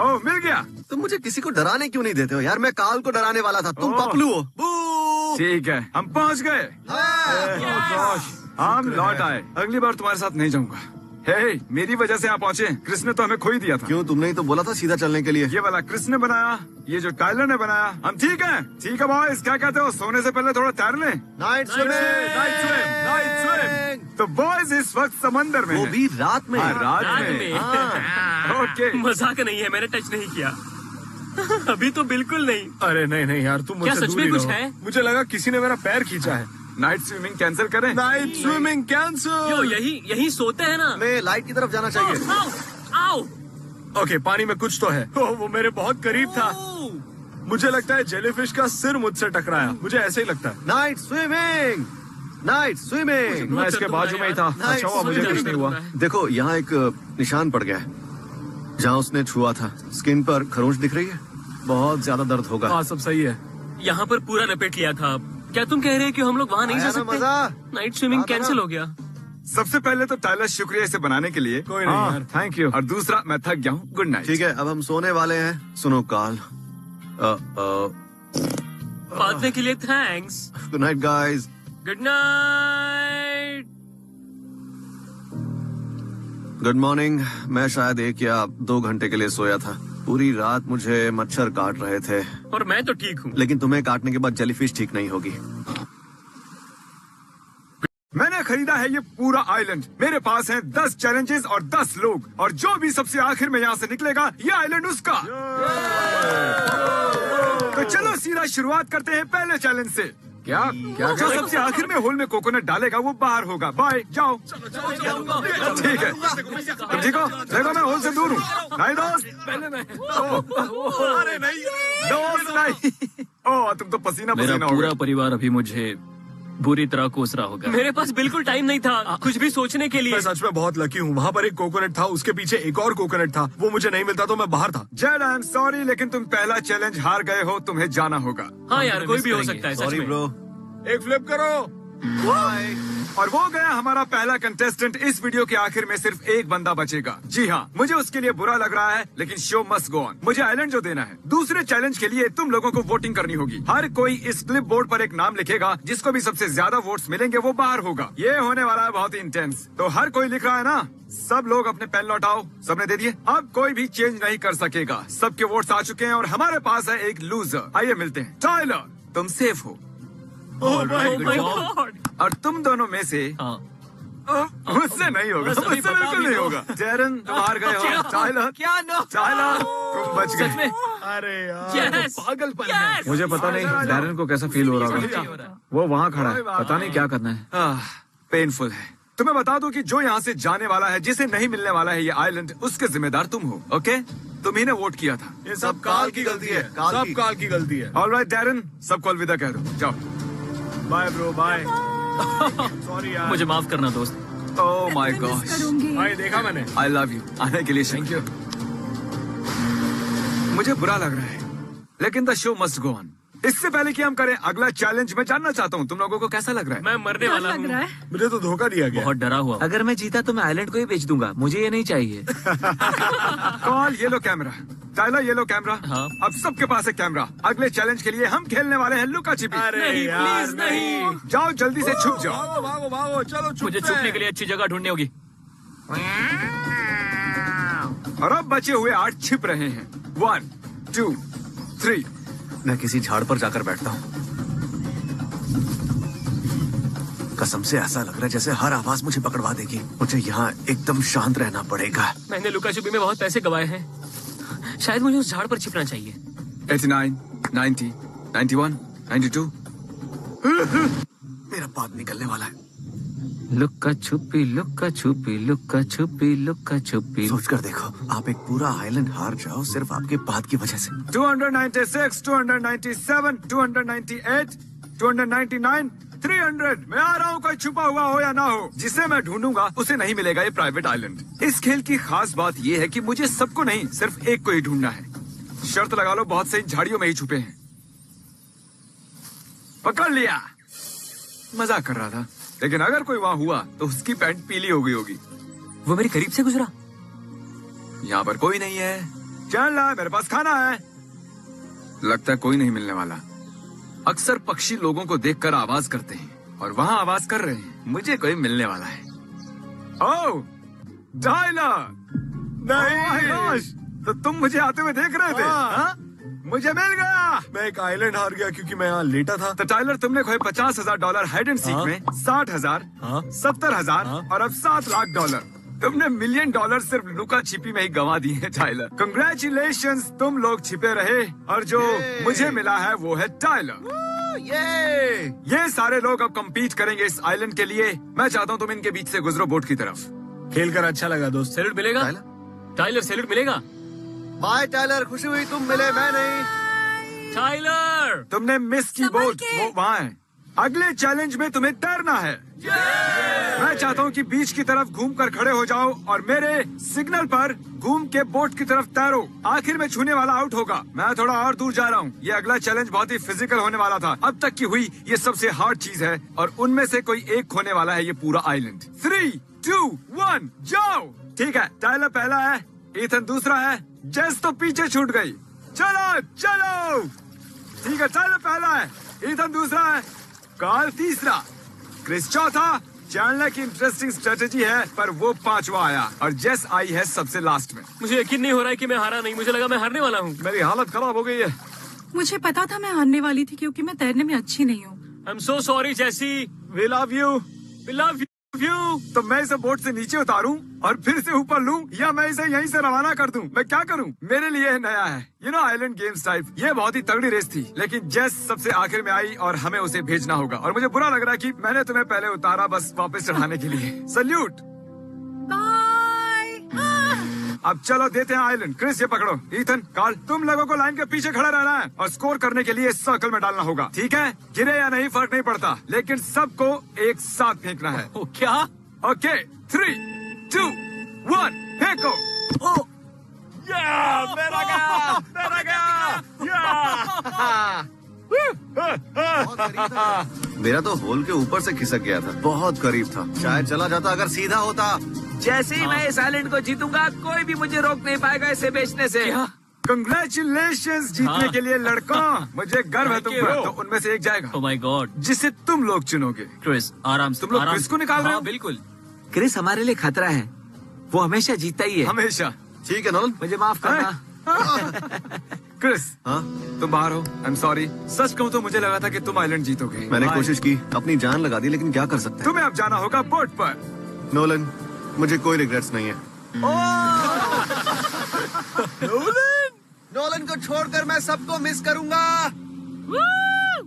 ओह, मिल गया। तुम मुझे किसी को डराने क्यों नहीं देते हो यार? मैं काल को डराने वाला था, तुम ओह। पपलू हो। बू! ठीक है, हम पहुंच गए। हाँ। हम लौट आए। अगली बार तुम्हारे साथ नहीं जाऊंगा। हे, मेरी वजह से आप पहुंचे। क्रिस ने तो हमें खो ही दिया था। क्यों, तुमने ही तो बोला था सीधा चलने के लिए। ये वाला क्रिस ने बनाया, ये जो टाइलर ने बनाया। हम ठीक है? ठीक है बॉयज, क्या कहते हो? सोने से पहले थोड़ा तैर लें। Night night swim. तो बॉयज इस वक्त समंदर में वो हैं। भी रात में। हाँ, रात रात में। में। हाँ। ओके। मजाक नहीं है, मैंने टच नहीं किया। अभी तो बिल्कुल नहीं। अरे नहीं नहीं यार, तुम क्या मुझसे सच दूर में ही कुछ रहो। है? मुझे लगा किसी ने मेरा पैर खींचा है। नाइट स्विमिंग कैंसिल करें? नाइट स्विमिंग यो, कैंसिल। यही सोते हैं ना। हमें लाइट की तरफ जाना चाहिए। आओ, आओ। ओके, पानी में कुछ तो है। ओह, वो मेरे बहुत करीब था। मुझे लगता है जेलीफिश का सिर मुझसे टकराया, मुझे ऐसे ही लगता है। Night swimming, night swimming. मैं इसके बाजू में ही था। अच्छा हुआ मुझे कुछ नहीं हुआ। देखो यहाँ एक निशान पड़ गया है जहाँ उसने छुआ था। स्किन पर खरोंच दिख रही है, बहुत ज्यादा दर्द होगा। हाँ सब सही है। यहाँ पर पूरा लपेट लिया था। क्या तुम कह रहे हैं कि हम लोग वहाँ नहीं जा आया ना सकते? मजा? नाइट स्विमिंग आता ना? कैंसिल हो गया। सबसे पहले तो टाइलर शुक्रिया इसे बनाने के लिए। कोई नहीं यार। Thank you. और दूसरा मैं थक गया हूँ। Good night. ठीक है, अब हम सोने वाले हैं। सुनो कॉल। बांटने के लिए thanks. Good night guys. Good night. Good morning. मैं शायद 1 या 2 घंटे के लिए सोया था। पूरी रात मुझे मच्छर काट रहे थे, और मैं तो ठीक हूँ। लेकिन तुम्हें काटने के बाद जेलीफिश ठीक नहीं होगी। मैंने खरीदा है ये पूरा आइलैंड। मेरे पास है 10 चैलेंजेस और 10 लोग, और जो भी सबसे आखिर में यहाँ से निकलेगा ये आइलैंड उसका। तो चलो सीधा शुरुआत करते हैं पहले चैलेंज से। क्या क्या जो सबसे आखिर में होल में कोकोनट डालेगा वो बाहर होगा। बाय, जाओ। ठीक है, तुम ठीक हो? देखो मैं होल से दूर हूँ। नहीं दोस्त, पहले मैं। अरे नहीं दोस्त, नहीं। ओह तुम तो पसीना मेरा पसीना हो पूरा गए। परिवार अभी मुझे बुरी तरह कोस रहा होगा। मेरे पास बिल्कुल टाइम नहीं था कुछ भी सोचने के लिए। मैं सच में बहुत लकी हूँ। वहाँ पर एक कोकोनट था, उसके पीछे एक और कोकोनट था। वो मुझे नहीं मिलता तो मैं बाहर था। जेड आई एम सॉरी, लेकिन तुम पहला चैलेंज हार गए हो। तुम्हें जाना होगा। हाँ यार, कोई भी हो सकता है सच सॉरी में। ब्रो। एक फ्लिप करो। और वो गया हमारा पहला कंटेस्टेंट। इस वीडियो के आखिर में सिर्फ एक बंदा बचेगा। जी हाँ, मुझे उसके लिए बुरा लग रहा है, लेकिन शो मस्ट गो ऑन। मुझे आइलैंड जो देना है। दूसरे चैलेंज के लिए तुम लोगों को वोटिंग करनी होगी। हर कोई इस क्लिप बोर्ड पर एक नाम लिखेगा। जिसको भी सबसे ज्यादा वोट्स मिलेंगे वो बाहर होगा। ये होने वाला है बहुत ही इंटेंस। तो हर कोई लिख रहा है ना? सब लोग अपने पेन लौटाओ। सबने दे दिए? अब कोई भी चेंज नहीं कर सकेगा। सबके वोट्स आ चुके हैं और हमारे पास है एक लूजर। आइए मिलते हैं। टाइलर, तुम सेफ हो। Oh my God! और तुम दोनों में से मुझसे नहीं होगा, बस अभी मुझसे बता बिल्कुल भी नहीं दो। होगा। जेरन तुम हार गए हो। टाइलर, क्या नो? टाइलर तुम बच सच गए। में? अरे यार Yes! पागलपन है। Yes! मुझे पता नहीं डैरन को कैसा फील हो रहा होगा। वो वहाँ खड़ा है, पता नहीं क्या करना है। पेनफुल है। तुम्हें बता दूं कि जो यहाँ से जाने वाला है, जिसे नहीं मिलने वाला है ये आइलैंड, उसके जिम्मेदार तुम हो। ओके, तुम ही ने वोट किया था। ये सब काल की गलती है। काल की। सब काल की गलती है। ऑलराइट डैरन, सबको अलविदा कह दो। जाओ। Bye bro, bye. सॉरी यार। मुझे माफ करना दोस्त। ओह माय गॉश, भाई देखा मैंने। I love you. आने के लिए थैंक यू। मुझे बुरा लग रहा है, लेकिन the show must go on. इससे पहले कि हम करें अगला चैलेंज, मैं जानना चाहता हूँ तुम लोगों को कैसा लग रहा है। मैं मरने वाला लग रहा हूँ। है। मुझे तो धोखा दिया गया। बहुत डरा हुआ। अगर मैं जीता तो मैं आइलैंड को ही बेच दूंगा। मुझे ये नहीं चाहिए। कॉल ये लो कैमरा। टाइलर ये लो कैमरा। हाँ। अब सबके पास है कैमरा। अगले चैलेंज के लिए हम खेलने वाले हैं लुका छिपी। अरे नहीं, यार प्लीज नहीं। जाओ जल्दी से छुप जाओ। भागो भागो भागो, चलो मुझे छुपने के लिए अच्छी जगह ढूंढनी होगी। और अब बचे हुए 8 छिप रहे हैं। 1, 2, 3। मैं किसी झाड़ पर जाकर बैठता हूँ। कसम से ऐसा लग रहा है जैसे हर आवाज मुझे पकड़वा देगी। मुझे यहाँ एकदम शांत रहना पड़ेगा। मैंने लुका छुपी में बहुत पैसे गवाए हैं। शायद मुझे उस झाड़ पर छिपना चाहिए। 89, 90, 91, 92। मेरा पाद निकलने वाला है। लुक्का छुपी, लुक्का छुपी, लुक्का छुपी, लुक्का छुपी। सोच कर देखो, आप एक पूरा आइलैंड हार जाओ सिर्फ आपके पाद की वजह से। 296, 297, 298, 299, 300। मैं आ रहा हूँ, कोई छुपा हुआ हो या ना हो। जिसे मैं ढूंढूंगा उसे नहीं मिलेगा ये प्राइवेट आइलैंड। इस खेल की खास बात ये है कि मुझे सबको नहीं, सिर्फ एक को ही ढूंढना है। शर्त लगा लो, बहुत सही झाड़ियों में ही छुपे हैं। पकड़ लिया। मजाक कर रहा था, लेकिन अगर कोई वहाँ हुआ तो उसकी पैंट पीली हो गई होगी। वो मेरे करीब से गुजरा। यहाँ पर कोई नहीं है। चल ला, मेरे पास खाना है। लगता है कोई नहीं मिलने वाला। अक्सर पक्षी लोगों को देखकर आवाज करते हैं और वहाँ आवाज कर रहे हैं। मुझे कोई मिलने वाला है। ओह, टाइलर। नहीं, तो तुम मुझे आते हुए देख रहे थे? हाँ? मुझे मिल गया। मैं एक आइलैंड हार गया क्योंकि मैं यहाँ लेटा था। तो टाइलर, तुमने खोए $50,000 हाइड एंड सीक हाँ? में, 60,000, हाँ? 70,000 हाँ? और अब $7 लाख। तुमने $1 मिलियन सिर्फ लुका छिपी में ही गंवा दिए हैं टाइलर। कंग्रेचुलेशंस, तुम लोग छिपे रहे और जो मुझे मिला है वो है टाइलर। ये सारे लोग अब compete करेंगे इस आइलैंड के लिए। मैं चाहता हूँ तुम इनके बीच से गुजरो बोट की तरफ। खेल कर अच्छा लगा दोस्त। सैल्यूट मिलेगा? टाइलर सैल्यूट मिलेगा? बाय टाइलर, खुशी हुई तुम मिले, मैं नहीं। टाइलर, तुमने मिस की संभल बोट, के। वो वहाँ है। अगले चैलेंज में तुम्हें तैरना है। मैं चाहता हूँ कि बीच की तरफ घूम कर खड़े हो जाओ और मेरे सिग्नल पर घूम के बोट की तरफ तैरो। आखिर में छूने वाला आउट होगा। मैं थोड़ा और दूर जा रहा हूँ। ये अगला चैलेंज बहुत ही फिजिकल होने वाला था। अब तक की हुई ये सबसे हार्ड चीज है और उनमें से कोई एक खोने वाला है ये पूरा आइलैंड। 3, 2, 1 जाओ। ठीक है, टाइलर पहला है, ईथन दूसरा है, जेस तो पीछे छूट गई। चलो चलो। ठीक है, टाइलर पहला है, ईथन दूसरा है, कार्ल तीसरा, क्रिस चौथा। चैंडलर की इंटरेस्टिंग स्ट्रेटेजी है पर वो पांचवा आया और जेस आई है सबसे लास्ट में। मुझे यकीन नहीं हो रहा है कि मैं हारा नहीं। मुझे लगा मैं हारने वाला हूँ। मेरी हालत खराब हो गई है। मुझे पता था मैं हारने वाली थी क्योंकि मैं तैरने में अच्छी नहीं हूँ। I am so sorry Jessie. We love you. We love you. तो मैं इसे बोट से नीचे उतारूं और फिर से ऊपर लूं या मैं इसे यहीं से रवाना कर दूं? मैं क्या करूं? मेरे लिए यह नया है, आइलैंड गेम्स टाइप। ये बहुत ही तगड़ी रेस थी, लेकिन जेस सबसे आखिर में आई और हमें उसे भेजना होगा। और मुझे बुरा लग रहा है कि मैंने तुम्हें पहले उतारा बस वापस चढ़ाने के लिए। सल्यूट। बाय। अब चलो देते हैं आइलैंड। क्रिस ये पकड़ो, ईथन, कार्ल, तुम लोगों को लाइन के पीछे खड़ा रहना है और स्कोर करने के लिए सर्कल में डालना होगा। ठीक है, गिरे या नहीं फर्क नहीं पड़ता, लेकिन सबको एक साथ फेंकना है। ओ, क्या? ओके, 3, 2, 1 फेंको। मेरा गया, मेरा गया। मेरा तो होल के ऊपर से खिसक गया था, बहुत करीब था। शायद चला जाता अगर सीधा होता। जैसे ही मैं इस आइलैंड को जीतूंगा कोई भी मुझे रोक नहीं पाएगा इसे बेचने से। कंग्रेचुलेशंस जीतने के लिए लड़कों। मुझे गर्व है तुम पर। तो उनमें से एक जाएगा ओ माय गॉड। जिसे तुम लोग चुनोगे। क्रिस, आराम से। तुम लोग आराम क्रिस से। को निकाल रहे हो? हाँ, बिल्कुल। क्रिस हमारे लिए खतरा है, वो हमेशा जीतता ही है। हमेशा। ठीक है नॉलन। मुझे माफ करना। क्रिस, हाँ, तुम बाहर हो। I am sorry. सच कहूँ तो मुझे लगा था कि तुम आइलैंड जीतोगे। मैंने Bye. कोशिश की, अपनी जान लगा दी, लेकिन क्या कर सकते हैं। तुम्हें अब जाना होगा बोट पर। नॉलन, मुझे कोई रिग्रेट्स नहीं है। नॉलन को छोड़कर मैं सबको मिस करूंगा।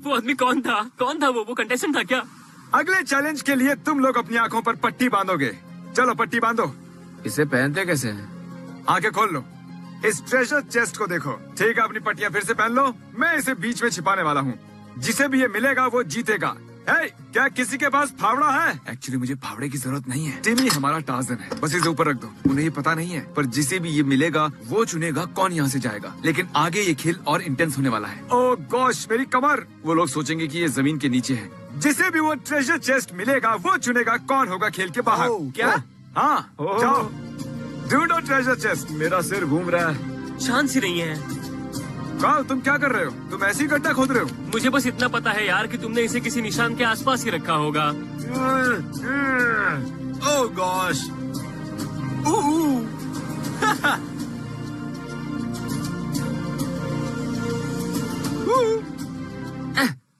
वो आदमी कौन था? कौन था वो कंटेस्टेंट था क्या? अगले चैलेंज के लिए तुम लोग अपनी आंखों पर पट्टी बांधोगे। चलो पट्टी बांधो। इसे पहनते कैसे हैं? आंखें खोल लो। इस ट्रेजर चेस्ट को देखो। ठीक है, अपनी पट्टियां फिर से पहन लो। मैं इसे बीच में छिपाने वाला हूँ। जिसे भी ये मिलेगा वो जीतेगा। हे, क्या किसी के पास फावड़ा है? एक्चुअली मुझे फावड़े की जरूरत नहीं है। टिमी हमारा टार्जन है, बस इसे ऊपर रख दो। उन्हें ये पता नहीं है, पर जिसे भी ये मिलेगा वो चुनेगा कौन यहाँ से जाएगा। लेकिन आगे ये खेल और इंटेंस होने वाला है। ओह गॉश, मेरी कमर। वो लोग सोचेंगे कि ये जमीन के नीचे है। जिसे भी वो ट्रेजर चेस्ट मिलेगा वो चुनेगा कौन होगा खेल के बाहर। क्या? हाँ, जाओ ढूंढो ट्रेजर चेस्ट। मेरा सिर घूम रहा है। शांत सी नहीं है। कार्ल, तुम क्या कर रहे हो? तुम ऐसी गड्ढा खोद रहे हो? मुझे बस इतना पता है यार कि तुमने इसे किसी निशान के आसपास ही रखा होगा। ओह गॉश।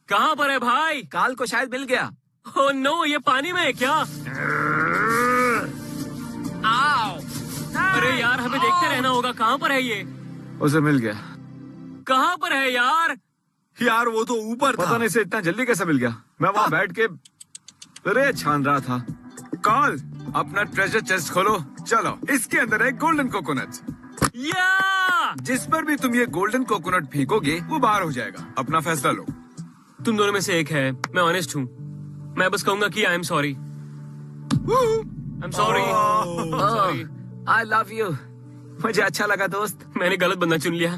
कहाँ पर है भाई? काल को शायद मिल गया। ओह नो, ये पानी में है क्या? अरे यार, हमें देखते रहना होगा। कहाँ पर है ये? उसे मिल गया। कहाँ पर है यार? यार वो तो ऊपर था। पता नहीं इसे इतना जल्दी कैसे मिल गया। मैं वहाँ बैठ के रे छान रहा था। कार्ल, अपना ट्रेजर चेस्ट खोलो। चलो, इसके अंदर है गोल्डन कोकोनट। या! जिस पर भी तुम ये गोल्डन कोकोनट फेंकोगे वो बाहर हो जाएगा। अपना फैसला लो। तुम दोनों में से एक है। मैं ऑनेस्ट हूँ। मैं बस कहूंगा कि I am sorry. I am sorry. I love you. मुझे अच्छा लगा दोस्त। मैंने गलत बंदा चुन लिया।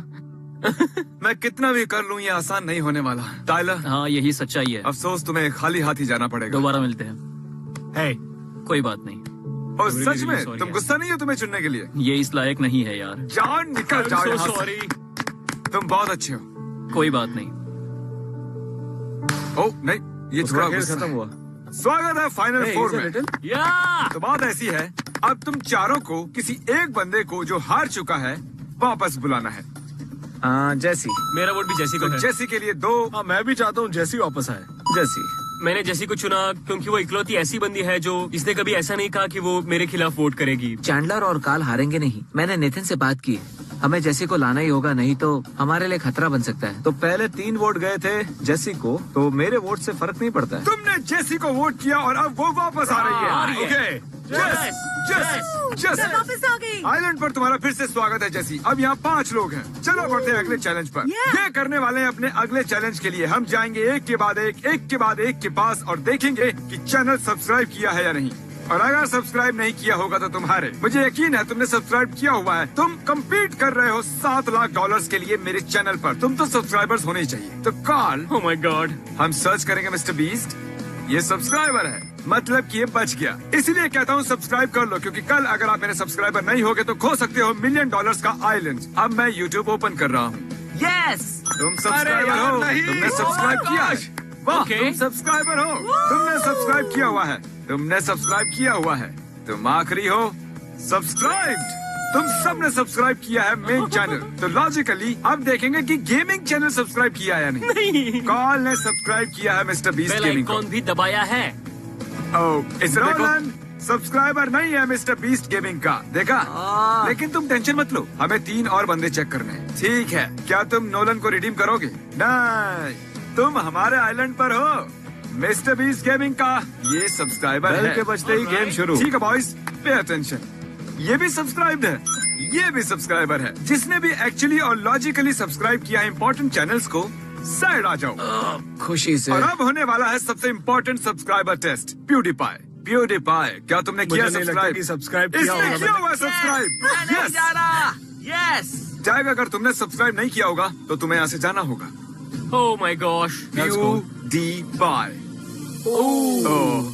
मैं कितना भी कर लूं ये आसान नहीं होने वाला। टाइलर, हाँ, यही सच्चाई है। अफसोस तुम्हें खाली हाथ ही जाना पड़ेगा। दोबारा मिलते हैं। है। कोई बात नहीं। और really, सच really में sorry तुम यार। गुस्सा नहीं है तुम्हें चुनने के लिए? ये इस लायक नहीं है यार। जान निकल जाओ यहाँ से। सॉरी। तुम बहुत अच्छे हो। कोई बात नहीं। ओह नहीं, ये थोड़ा खत्म हुआ। स्वागत है फाइनल फोर में। या! तो बात ऐसी है, अब तुम चारों को किसी एक बंदे को जो हार चुका है वापस बुलाना है। जैसी। मेरा वोट भी जैसी को तो है। जैसी के लिए 2। हाँ, मैं भी चाहता हूँ जैसी वापस आए। जैसी। मैंने जैसी को चुना क्योंकि वो इकलौती ऐसी बंदी है जो इसने कभी ऐसा नहीं कहा कि वो मेरे खिलाफ वोट करेगी। चैंडलर और काल हारेंगे नहीं। मैंने नेथन से बात की, हमें जैसी को लाना ही होगा, नहीं तो हमारे लिए खतरा बन सकता है। तो पहले 3 वोट गए थे जैसी को, तो मेरे वोट से फर्क नहीं पड़ता है। तुमने जेसी को वोट किया और अब वो वापस आ रही है। आ रही है। ओके, मैं वापस आ गई। आइलैंड पर तुम्हारा फिर से स्वागत है जैसी। अब यहाँ 5 लोग हैं। चलो बढ़ते हैं अगले चैलेंज पर। ये करने वाले हैं अपने अगले चैलेंज के लिए। हम जाएंगे एक के बाद एक के पास और देखेंगे कि चैनल सब्सक्राइब किया है या नहीं। और अगर सब्सक्राइब नहीं किया होगा तो तुम्हारे, मुझे यकीन है तुमने सब्सक्राइब किया हुआ है। तुम कम्पीट कर रहे हो $7 लाख के लिए मेरे चैनल पर। तुम तो सब्सक्राइबर्स होने ही चाहिए। तो कॉल, ओह माय गॉड, हम सर्च करेंगे मिस्टर बीस्ट। ये सब्सक्राइबर है, मतलब कि ये बच गया। इसीलिए कहता हूँ सब्सक्राइब कर लो, क्योंकि कल अगर आप मेरे सब्सक्राइबर नहीं होगे तो खो सकते हो $1 मिलियन का आइलैंड। अब मैं यूट्यूब ओपन कर रहा हूँ। तुम सब्सक्राइबर हो, तुमने सब्सक्राइब किया है। वाह, तुम सब्सक्राइबर हो, तुमने सब्सक्राइब किया हुआ है, तुमने सब्सक्राइब किया हुआ है, तुम आखिरी हो सब्सक्राइब्ड। तुम सबने सब्सक्राइब किया है मेन चैनल। तो लॉजिकली अब देखेंगे कि गेमिंग चैनल सब्सक्राइब किया है या नहीं। कॉल ने सब्सक्राइब किया है मिस्टर बीस्ट बेल गेमिंग को। आइकॉन भी दबाया है। नोलन सब्सक्राइबर नहीं है मिस्टर बीस्ट गेमिंग का, देखा। लेकिन तुम टेंशन मत लो, हमें 3 और बंदे चेक करने हैं। ठीक है, क्या तुम नोलन को रिडीम करोगे? नहीं, तुम हमारे आइलैंड पर हो। मिस्टर बीस्ट गेमिंग का ये सब्सक्राइबर है। के बजते ही गेम शुरू। ठीक है बॉयज, पे अटेंशन। ये भी सब्सक्राइब्ड है, ये भी सब्सक्राइबर है। जिसने भी एक्चुअली और लॉजिकली सब्सक्राइब किया है इम्पोर्टेंट चैनल्स को, साइड आ जाओ। खुशी से। और अब होने वाला है सबसे इम्पोर्टेंट सब्सक्राइबर टेस्ट। प्यूडीपाई, क्या तुमने किया मुझे नहीं लगता कि सब्सक्राइब किया इसने होगा किया हुआ सब्सक्राइब। यस टैग, अगर तुमने सब्सक्राइब नहीं किया होगा तो तुम्हें यहाँ से जाना होगा। ओह माय गॉश, PewDiePie।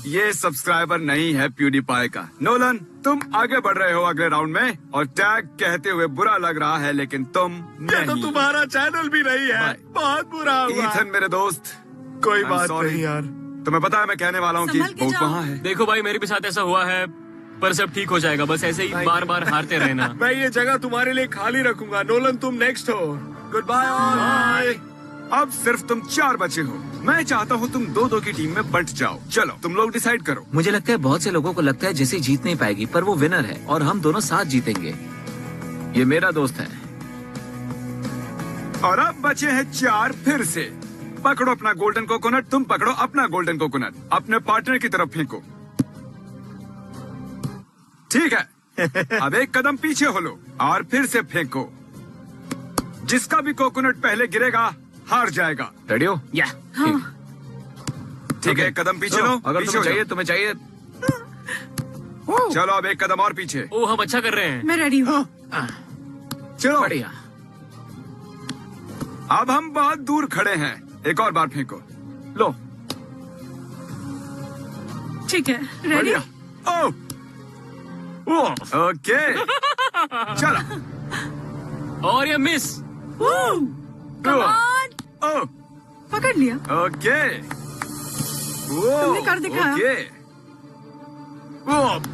ये सब्सक्राइबर नहीं है PewDiePie का। नोलन, तुम आगे बढ़ रहे हो अगले राउंड में, और टैग कहते हुए बुरा लग रहा है, लेकिन तुम ये तो नहीं। तुम्हारा चैनल भी नहीं है। बहुत बुरा हुआ। ईथन मेरे दोस्त, कोई I'm बात sorry। नहीं यार। तुम्हें पता है मैं कहने वाला हूँ कि संभल के बहुत जाओ। वहाँ है। देखो भाई, मेरे भी साथ ऐसा हुआ है, पर सब ठीक हो जाएगा। बस ऐसे ही बार बार हारते रहना। मैं ये जगह तुम्हारे लिए खाली रखूंगा। नोलन, तुम नेक्स्ट हो। Good bye all. अब सिर्फ तुम 4 बचे हो। मैं चाहता हूँ तुम 2-2 की टीम में बंट जाओ। चलो तुम लोग डिसाइड करो। मुझे लगता है बहुत से लोगों को लगता है जैसे जीत नहीं पाएगी, पर वो विनर है और हम दोनों साथ जीतेंगे। ये मेरा दोस्त है। और अब बचे हैं 4 फिर से। पकड़ो अपना गोल्डन कोकोनट, तुम पकड़ो अपना गोल्डन कोकोनट, अपने पार्टनर की तरफ फेंको। ठीक है, अब एक कदम पीछे हो लो और फिर से फेंको। जिसका भी कोकोनट पहले गिरेगा हार जाएगा। रेडी हो? या ठीक है, एक कदम पीछे लो। अगर पीछे तुम्हें हो चाहिए, जाओ। तुम्हें चाहिए। चलो अब एक कदम और पीछे। ओह, हम अच्छा कर रहे हैं। मैं रेडी हूँ। चलो, बढ़िया। अब हम बहुत दूर खड़े हैं। एक और बार फेंको। लो, ठीक है, रेडी। बढ़िया। ओके, चलो। और ये मिस। Come on। ओ, पकड़ लिया। ओके। तुमने कर दिखाया। ओके।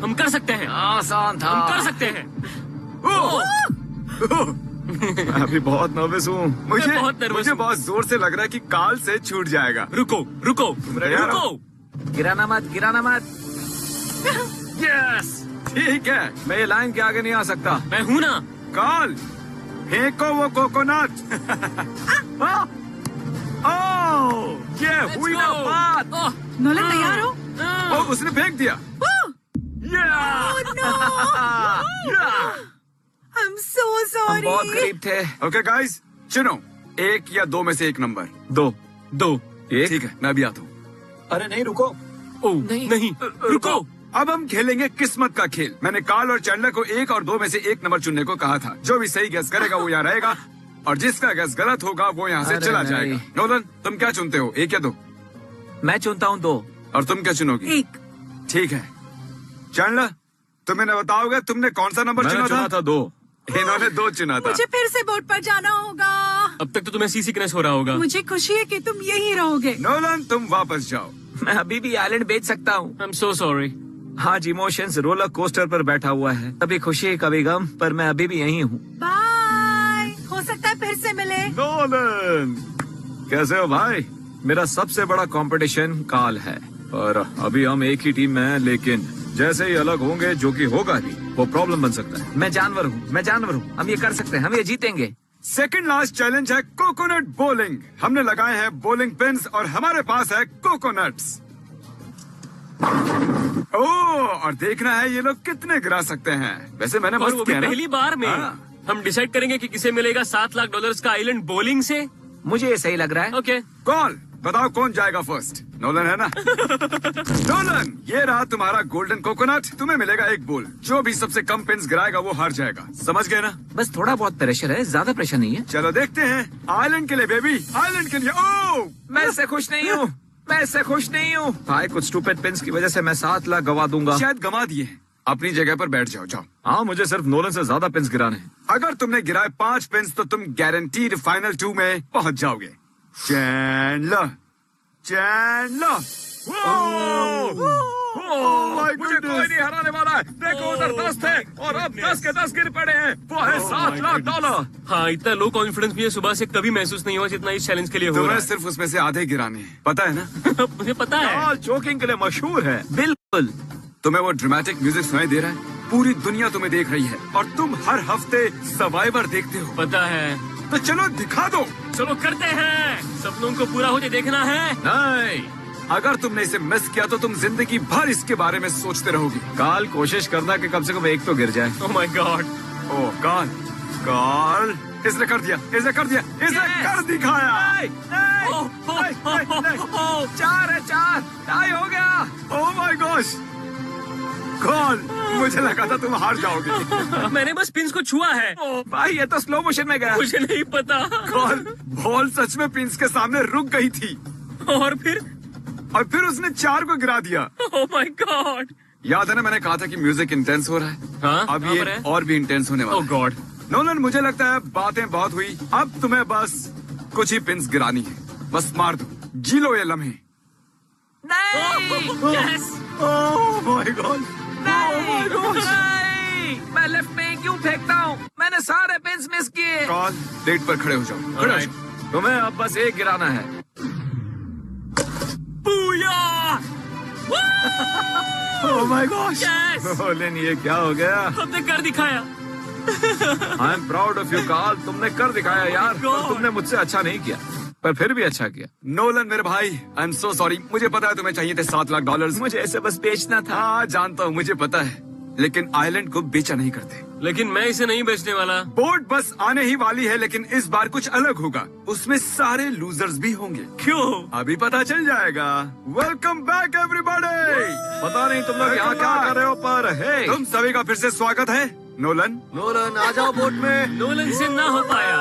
हम कर सकते हैं, आसान था। हम कर सकते हैं। मैं अभी बहुत नर्वस हूँ। मुझे बहुत nervous मुझे हूँ। बहुत जोर से लग रहा है कि काल से छूट जाएगा। रुको रुको ready हो? रुको। गिराना मत, गिराना मत। यस, ठीक है, मैं ये लाइन के आगे नहीं आ सकता। मैं हूँ ना। काल, फेंको वो कोकोनट। ये हुई ना बात। ओह, नोलन तैयार हो? ओ, उसने फेंक दिया। I'm so हम sorry। बहुत करीब थे। ओके गाइस, चुनो 1 या 2 में से एक नंबर। 2 2। ठीक है, मैं भी आता हूँ। अरे नहीं, रुको। ओह नहीं, रुको। अब हम खेलेंगे किस्मत का खेल। मैंने काल और चैंडलर को 1 और 2 में से एक नंबर चुनने को कहा था। जो भी सही गैस करेगा वो यहाँ रहेगा, और जिसका गैस गलत होगा वो यहाँ से अरे चला नहीं। जाएगा। नोलन, तुम क्या चुनते हो, 1 या 2? मैं चुनता हूँ 2। और तुम क्या चुनोगी? 1। ठीक है, चैंडलर, तुम इन्हें बताओगे तुमने कौन सा नंबर चुना था? 2। इन्होंने 2 चुना था। मुझे फिर से बोट पर जाना होगा। अब तक तो तुम्हें सी सिकनेस हो रहा होगा। मुझे खुशी है कि तुम यही रहोगे। नोलन, तुम वापस जाओ। मैं अभी भी आइलैंड बेच सकता हूँ। I am so sorry. आज इमोशंस रोलर कोस्टर पर बैठा हुआ है। कभी खुशी, कभी गम, पर मैं अभी भी यहीं हूँ। बाय। हो सकता है फिर से मिले। नोलन, कैसे हो भाई? मेरा सबसे बड़ा कंपटीशन काल है, और अभी हम एक ही टीम में हैं, लेकिन जैसे ही अलग होंगे, जो कि होगा भी, वो प्रॉब्लम बन सकता है। मैं जानवर हूँ। हम ये कर सकते हैं, हम ये जीतेंगे। सेकंड लास्ट चैलेंज है कोकोनट बॉलिंग। हमने लगाए हैं बॉलिंग पिन्स और हमारे पास है कोकोनट्स। ओह, और देखना है ये लोग कितने गिरा सकते हैं। वैसे मैंने और वो मस्त भी किया ना? पहली बार में। हाँ। हम डिसाइड करेंगे कि किसे मिलेगा $7 लाख का आइलैंड बॉलिंग से। मुझे ये सही लग रहा है। ओके। कॉल बताओ कौन जाएगा फर्स्ट? नोलन है ना? नोलन, ये रहा तुम्हारा गोल्डन कोकोनट। तुम्हें मिलेगा एक बोल। जो भी सबसे कम पिन्स गिराएगा वो हार जाएगा। समझ गए ना? बस थोड़ा बहुत प्रेशर है, ज्यादा प्रेशर नहीं है। चलो देखते हैं। आइलैंड के लिए बेबी, आइलैंड के लिए। ओह, मैं इससे खुश नहीं हूँ। मैं इससे खुश नहीं हूँ। भाई कुछ स्टूपिड पिंस की वजह से मैं 7 लाख गवा दूंगा। शायद गंवा दिए हैं। अपनी जगह पर बैठ जाओ। जाओ। हाँ, मुझे सिर्फ नोलन से ज्यादा पिंस गिराने हैं। अगर तुमने गिराए 5 पिन्स तो तुम गारंटीड फाइनल 2 में पहुंच जाओगे। Chandler, Chandler. मुझे कोई नहीं हराने वाला है। देखो उधर 10 थे और अब 10 के 10 गिर पड़े हैं। वो है $7 लाख। हाँ, इतना लो कॉन्फिडेंस मुझे सुबह से कभी महसूस नहीं हुआ जितना इस चैलेंज के लिए हो रहा तुम्हें है। सिर्फ उसमें से आधे गिराने हैं, पता है ना? मुझे पता है। चोकिंग के लिए मशहूर है। बिल्कुल। तुम्हें वो ड्रामेटिक म्यूजिक सुनाई दे रहा है? पूरी दुनिया तुम्हें देख रही है और तुम हर हफ्ते सर्वाइवर देखते हो। पता है। तो चलो दिखा दो। चलो करते हैं। सपनों को पूरा होते देखना है। नहीं, अगर तुमने इसे मिस किया तो तुम जिंदगी भर इसके बारे में सोचते रहोगे। काल कोशिश करना कि कम से कम एक तो गिर जाए। Oh my God. Oh God, God, इसने कर दिया, इसने कर दिया, इसने कर दिखाया। 4 है, 4 टाई हो गया। ओह माय गॉश, गॉड, मुझे लगा था तुम हार जाओगे। मैंने बस पिंस को छुआ है। भाई ये तो स्लो मोशन में गया। मुझे नहीं पता। गॉड, बॉल सच में पिंस के सामने रुक गई थी और फिर उसने 4 को गिरा दिया। Oh my God. याद है ना, मैंने कहा था कि म्यूजिक इंटेंस हो रहा है। हाँ, अब कहाँ ये पर है? और भी इंटेंस होने वाला ओह है। गॉड। नोलन, मुझे लगता है बातें बहुत हुई। अब तुम्हें बस कुछ ही पिंस गिरानी है। बस मार दो, जी लो ये लम्हे। नहीं। यस। ओह माय गॉड, नहीं, मैं लेफ्ट में क्यों फेंकता हूँ? मैंने सारे पिंस मिस किए। कॉल, प्लेट पर खड़े हो जाओ, खड़े हो Alright. जाओ। तुम्हें अब बस एक गिराना है। ओह माय गॉश, यस। नोलन, ये क्या हो गया? हमने कर दिखाया। I am proud of you काल। तुमने कर दिखाया यार। God. और तुमने मुझसे अच्छा नहीं किया, पर फिर भी अच्छा किया। नोलन मेरे भाई, आई एम सो सॉरी। मुझे पता है तुम्हें चाहिए थे $7 लाख। मुझे ऐसे बस बेचना था। हाँ जानता हूँ, मुझे पता है, लेकिन आइलैंड को बेचा नहीं करते। लेकिन मैं इसे नहीं बेचने वाला। बोट बस आने ही वाली है, लेकिन इस बार कुछ अलग होगा। उसमें सारे लूजर्स भी होंगे। क्यों? अभी पता चल जाएगा। Welcome back everybody. पता नहीं तुम लोग यहाँ क्या कर रहे हो, पर हे, तुम सभी का फिर से स्वागत है। नोलन, नोलन आ जाओ बोट में। नोलन से ना हो पाया।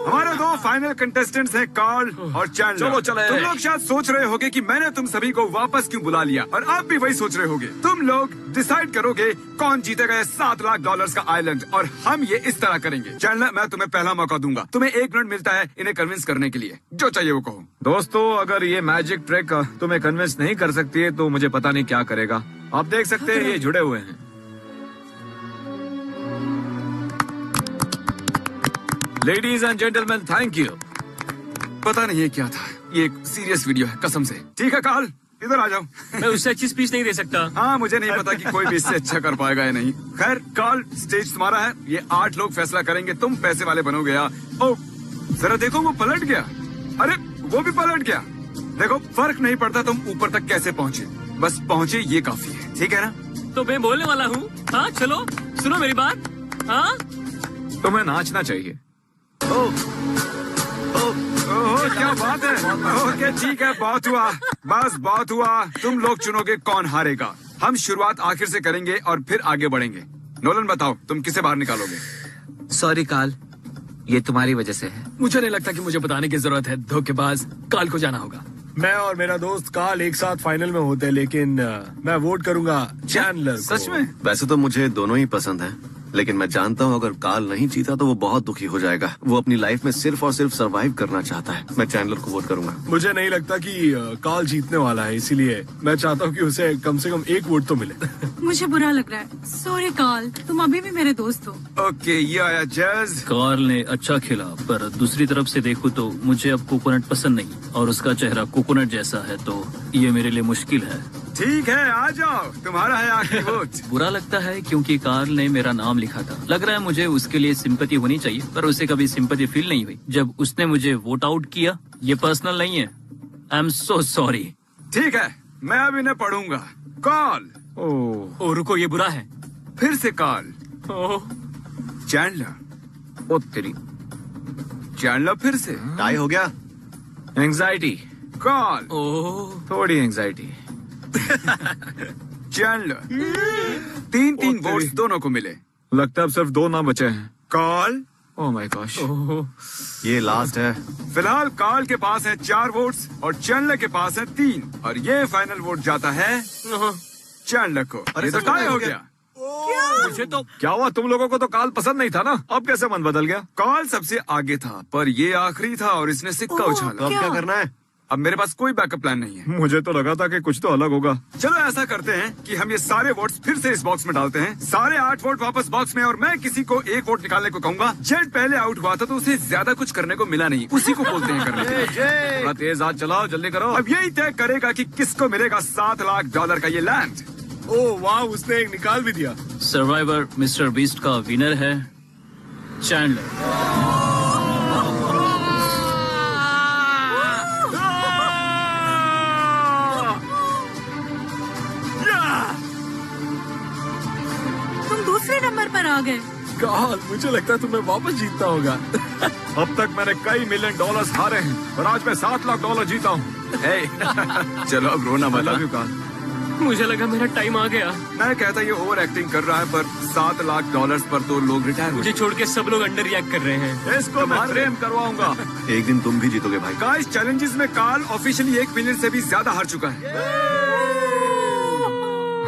हमारे 2 फाइनल कंटेस्टेंट्स हैं, कार्ल और चैंडलर। चलो चले। तुम लोग शायद सोच रहे होगे कि मैंने तुम सभी को वापस क्यों बुला लिया, और आप भी वही सोच रहे होगे। तुम लोग डिसाइड करोगे कौन जीतेगा ये $7 लाख का आइलैंड, और हम ये इस तरह करेंगे। चैंडलर, मैं तुम्हें पहला मौका दूंगा। तुम्हें 1 मिनट मिलता है इन्हें कन्विंस करने के लिए। जो चाहिए वो कहो। दोस्तों, अगर ये मैजिक ट्रिक तुम्हें कन्विंस नहीं कर सकती है तो मुझे पता नहीं क्या करेगा। आप देख सकते हैं ये जुड़े हुए हैं। Ladies and gentleman, thank you. पता नहीं ये क्या था। ये एक सीरियस वीडियो है, कसम से। ठीक है कार्ल, इधर आ जाओ। मैं उससे अच्छी स्पीच नहीं दे सकता। हाँ, मुझे नहीं पता कि कोई भी इससे अच्छा कर पाएगा या नहीं। खैर कार्ल, स्टेज तुम्हारा है। ये 8 लोग फैसला करेंगे। तुम पैसे वाले बनोगे या? ओह, जरा देखो, वो पलट गया। अरे वो भी पलट गया। देखो, फर्क नहीं पड़ता तुम ऊपर तक कैसे पहुँचे, बस पहुँचे ये काफी है। ठीक है ना? तो मैं बोलने वाला हूँ। हाँ चलो, सुनो मेरी बात। हाँ, तुम्हें नाचना चाहिए। ओह, क्या बात है। ओके ठीक है, बहुत हुआ, बस बहुत हुआ। तुम लोग चुनोगे कौन हारेगा। हम शुरुआत आखिर से करेंगे और फिर आगे बढ़ेंगे। नोलन, बताओ तुम किसे बाहर निकालोगे? सॉरी काल, ये तुम्हारी वजह से है। मुझे नहीं लगता कि मुझे बताने की जरूरत है। धोखेबाज, काल को जाना होगा। मैं और मेरा दोस्त काल एक साथ फाइनल में होते हैं, लेकिन मैं वोट करूंगा चैंडलर को। सच में? वैसे तो मुझे दोनों ही पसंद है, लेकिन मैं जानता हूँ अगर काल नहीं जीता तो वो बहुत दुखी हो जाएगा। वो अपनी लाइफ में सिर्फ और सिर्फ सरवाइव करना चाहता है। मैं चैंडलर को वोट करूंगा। मुझे नहीं लगता कि काल जीतने वाला है, इसीलिए मैं चाहता हूँ कि उसे कम से कम 1 वोट तो मिले। मुझे बुरा लग रहा है। सॉरी कार्ल, तुम अभी भी मेरे दोस्त हो। ओके, ये आया जज। कार्ल ने अच्छा खेला, पर दूसरी तरफ से देखूं तो मुझे अब कोकोनट पसंद नहीं, और उसका चेहरा कोकोनट जैसा है, तो ये मेरे लिए मुश्किल है। ठीक है, आ जाओ, तुम्हारा है आखिरी वोट। बुरा लगता है क्योंकि कार्ल ने मेरा नाम लिखा था। लग रहा है मुझे उसके लिए सिंपैथी होनी चाहिए, पर उसे कभी सिंपैथी फील नहीं हुई जब उसने मुझे वोट आउट किया। ये पर्सनल नहीं है। आई एम सो सॉरी। ठीक है, मैं अब इन्हें पढ़ूंगा। कॉल, ओह, ओ रुको, ये बुरा है। फिर से कार्ल। ओह, चैंडलर। ओ तेरी चैंडलर फिर से। टाई हो गया। Anxiety, Karl. ओह, थोड़ी एंजाइटी। चैंडलर। 3-3 तेरी। वोट्स दोनों को मिले। लगता है अब सिर्फ 2 नाम बचे हैं। Carl. Oh my gosh. Oh, ये लास्ट है। फिलहाल कार्ल के पास है 4 वोट्स और चैंडलर के पास है 3 और ये फाइनल वोट जाता है चैंडलर को। ये तो टाई हो गया। मुझे तो क्या हुआ, तुम लोगों को तो काल पसंद नहीं था ना, अब कैसे मन बदल गया? कार्ल सबसे आगे था पर ये आखिरी था और इसने सिक्का तो उछाला। अब क्या करना है? अब मेरे पास कोई बैकअप प्लान नहीं है। मुझे तो लगा था कि कुछ तो अलग होगा। चलो ऐसा करते हैं कि हम ये सारे वोट्स फिर से इस बॉक्स में डालते हैं। सारे 8 वोट वापस बॉक्स में और मैं किसी को 1 वोट निकालने को कहूंगा। जेड पहले आउट हुआ था तो उसे ज्यादा कुछ करने को मिला नहीं, उसी को बोलते हैं करने के लिए। थोड़ा तेज हाथ चलाओ, जल्दी करो। अब यही तय करेगा कि किसको मिलेगा $7 लाख का ये लैंड। ओह वाह, उसने एक निकाल भी दिया। सर्वाइवर मिस्टर बीस्ट का विनर है चैंडलर। तुम दूसरे नंबर पर आ गए। काल, मुझे लगता है तुम्हें वापस जीतना होगा। अब तक मैंने कई $1 मिलियन हारे हैं और आज मैं $7 लाख जीता हूँ। चलो अब रोना मत। लव यू काल। मुझे लगा मेरा टाइम आ गया। मैं कहता ये ओवर एक्टिंग कर रहा है पर $7 लाख पर तो लोग रिटायर हो मुझे छोड़ के सब लोग अंडर रिएक्ट कर रहे हैं। इसको मैं प्रेम करवाऊंगा। एक दिन तुम भी जीतोगे भाई। गाइस, चैलेंजेस में कार्ल ऑफिशियली 1 मिलियन से भी ज्यादा हार चुका है।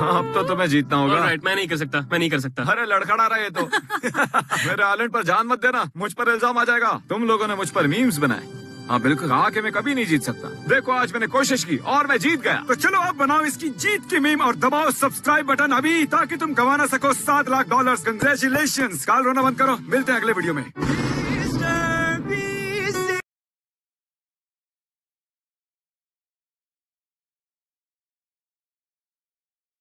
हाँ, अब तो तुम्हें जीतना होगा। ऑलराइट, मैं नहीं कर सकता, मैं नहीं कर सकता। अरे लड़खड़ा रहा है ये तो। मेरे आइलैंड पर जान मत देना, मुझ पर इल्जाम आ जाएगा। तुम लोगों ने मुझ पर मीम्स बनाए। हाँ बिल्कुल, कहा कि मैं कभी नहीं जीत सकता। देखो आज मैंने कोशिश की और मैं जीत गया। तो चलो अब बनाओ इसकी जीत की मीम और दबाओ सब्सक्राइब बटन अभी ताकि तुम गंवा ना सको $7 लाख। कंग्रेचुलेशंस। कार्ल, रोना बंद करो, मिलते हैं अगले वीडियो में।